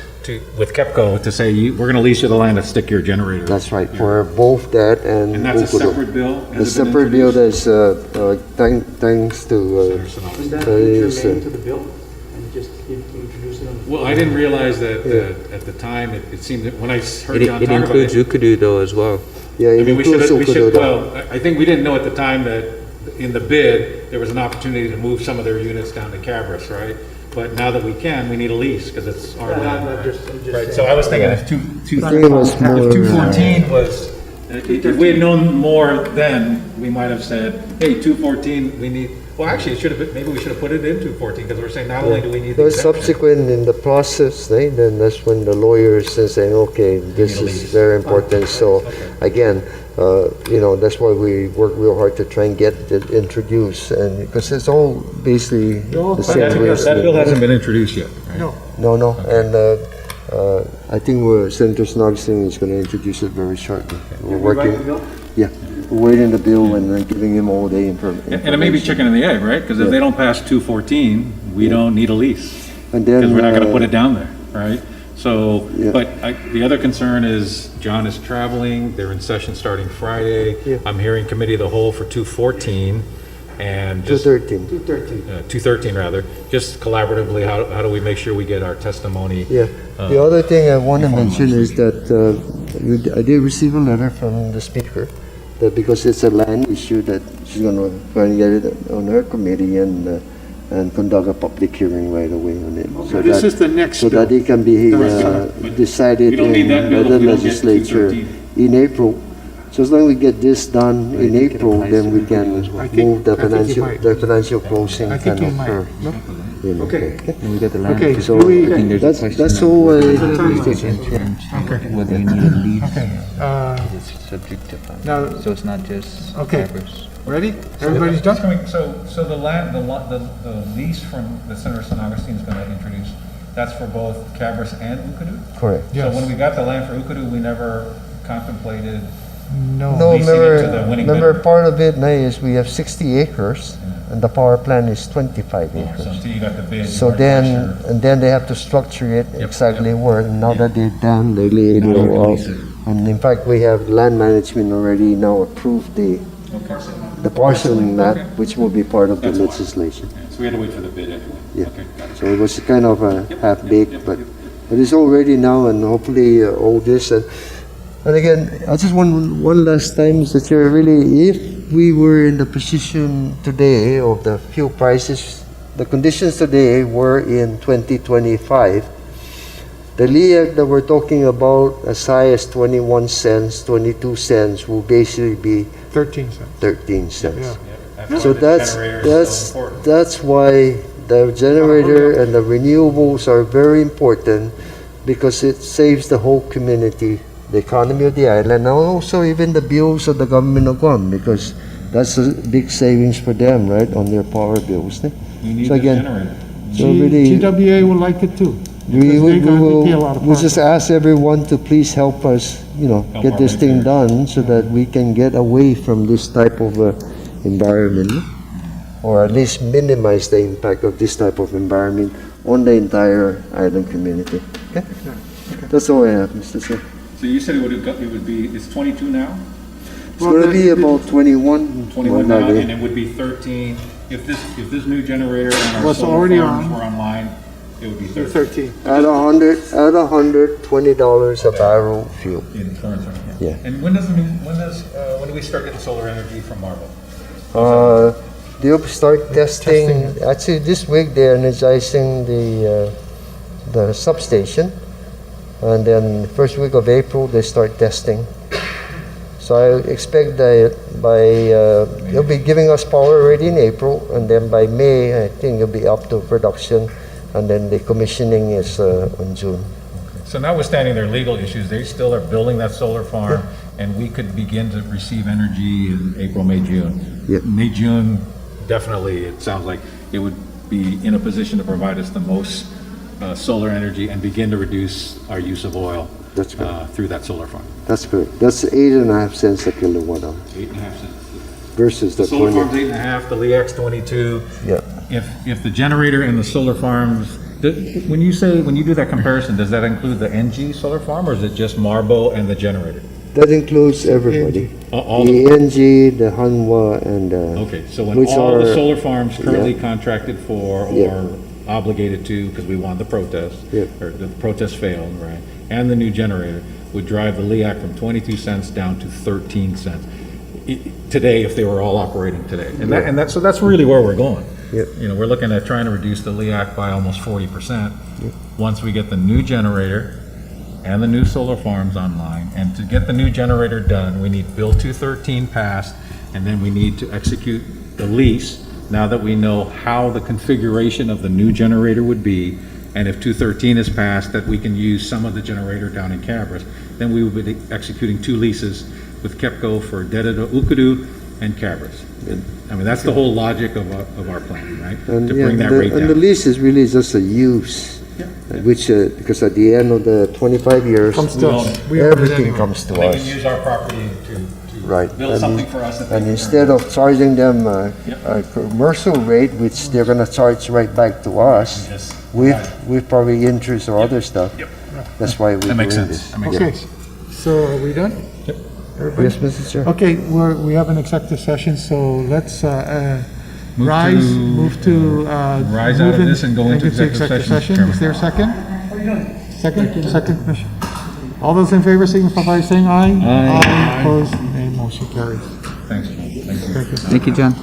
with Kepco to say, we're gonna lease you the land to stick your generator. That's right, for both that and. And that's a Okudo. separate bill? A Has it been separate bill introduced? that's, thanks to, Was that Yes, germane sir. to the bill? And just introduce it on? Well, I didn't realize that at the time, it seemed that when I heard It, John it talk about includes it. Ukudu though as well. yeah, I it mean, includes we should, Okudo. well, I think we didn't know at the time that in the bid, there was an opportunity to move some of their units down to Cabras, right? But now that we can, we need a lease, because it's our land, I'm right? just Right, saying. so I was thinking if I think it was more, if 214 was, if we had known more then, we might have said, hey, 214, we need, well, actually, it should have been, maybe we should have put it in 214, because we're saying not only do we need the But exemption. subsequent in the process, then that's when the lawyers are saying, okay, this need a is lease. very important. So again, that's why we work real hard to try and get it introduced, and because it's all basically the But same way. that bill hasn't been introduced yet, right? No, and I think Senator San Augustine is going to introduce it very shortly. We're working, yeah, we're waiting the bill and then giving him all the information. And it may be chicken and the egg, right? Because if they don't pass 214, we don't need a lease. And then, Because we're not gonna put it down there, right? So, Yeah. but the other concern is John is traveling, they're in session starting Friday. Yeah. I'm hearing committee of the whole for 214 and just, 213. 213 rather, just collaboratively, how do we make sure we get our testimony? Yeah. The other thing I want to mention is that I did receive a letter from the speaker that because it's a land issue that she's going to try and get it on her committee and conduct a public hearing right away on it. So This that- is the next So that bill. it can be But decided we don't in need that bill if the we don't get legislature 213. in April. So as long as we get this done in April, then we can I think- move the I think you might. financial closing I think can you might. occur. You know. Okay. And we got the land. Okay, use. so So we- I think there's a that's question all. of Okay. whether you need a lease. Okay, It's subject to fund. now, So it's not just Okay. Cabras. ready? Everybody's done? So the land, the lease from the Senator San Augustine is gonna introduce, that's for both Cabras and Ukudu? Correct. So when we got the land for Ukudu, we never contemplated, No. No, leasing it to the winning remember bidder. part of it now is we have 60 acres and the power plant is 25 so acres. until you got the bid. you So weren't then, quite sure. and then they have to structure it exactly where, and now that they're done, they lay it all out. And in fact, we have land management already now approved the parceling map, which will be part of the legislation. Yeah, so we had to wait for the bid anyway. Yeah. Okay, got it. So it was kind of a half-baked, but it's all ready now, and hopefully all this, and And again, I just one last time, Mr. Chair, really, if we were in the position today of the fuel prices, the conditions today were in 2025, the LEAC that we're talking about as high as 21 cents, 22 cents will basically be 13 cents. 13 cents. Yeah. So that's why the generator and the renewables are very important, because it saves the whole community, the economy of the island, and also even the bills of the government of Guam, because that's a big savings for them, right, on their power bills. You need So the again, generator. so really, GWA will like it too. we Because they pay a lot of we'll just profit. ask everyone to please help us, Help get our this thing ratepayers. done so that we can get away from this type of environment, or at least minimize the impact of this type of environment on the entire island community. Okay? That's all I have, Mr. Chair. So you said it would be, it's 22 now? It's going to be about 21. 21 now, and it would be 13, if this new generator and our Was solar already farms on. were online, it would be 13. 13. At $120 a barrel fuel. In current terms, Yeah. And when do we start getting solar energy from Marble? They'll start testing. Actually, this week they're energizing the substation, and then first week of April they start testing. So I expect that they'll be giving us power already in April, and then by May I think it'll be up to production, and then the commissioning is on June. So notwithstanding their legal issues, they still are building that solar farm, and we could begin to receive energy in April, May, June. Yeah. May, June, definitely, it sounds like it would be in a position to provide us the most solar energy and begin to reduce our use of oil That's correct. through that solar farm. That's correct. That's 8.5 cents a kilowatt hour 8.5 cents. versus the The solar 20. farm's 8.5, the LEAC's 22. Yeah. If the generator and the solar farms, when you do that comparison, does that include the NG solar farm, or is it just Marbo and the generator? That includes everybody. All The NG, the Hanwha, and Okay, so when which all the are- solar farms currently Yeah. contracted for Yeah. or obligated to, because we won the protest, Yeah. or the protest failed, right? And the new generator would drive the LEAC from 22 cents down to 13 cents. Today, if they were all operating today. So that's really where we're going. Yep. You know, we're looking at trying to reduce the LEAC by almost 40%. Once we get the new generator and the new solar farms online. And to get the new generator done, we need Bill 213 passed, and then we need to execute the lease, now that we know how the configuration of the new generator would be, and if 213 is passed, that we can use some of the generator down in Cabras, then we will be executing 2 leases with Kepco for Dededo, Ukudu, and Cabras. I mean, that's the whole logic of our plan, right? And, To yeah, bring that the, rate and the down. lease is really just a use, which because at the end of the 25 years, Comes to us. We own it everything anyway. comes to They us. can use our property to Right. build And something for us. that they And can instead turn of charging them a Yep. commercial rate, which they're gonna charge right back to us, Yes. with probably interest or other stuff. Yep. That's why we're That makes doing sense. this. That makes Okay, so are we done? Everybody? Yes, Mr. Chair. Okay, we have an executive session, so let's Move move to. rise move out of in- this and go into executive session, Chairman. Is there a second? Second, Commissioner. All those in favor signify by saying aye. Aye. Opposed, nay, motion carries. Thanks. Thank you. Thank you, John.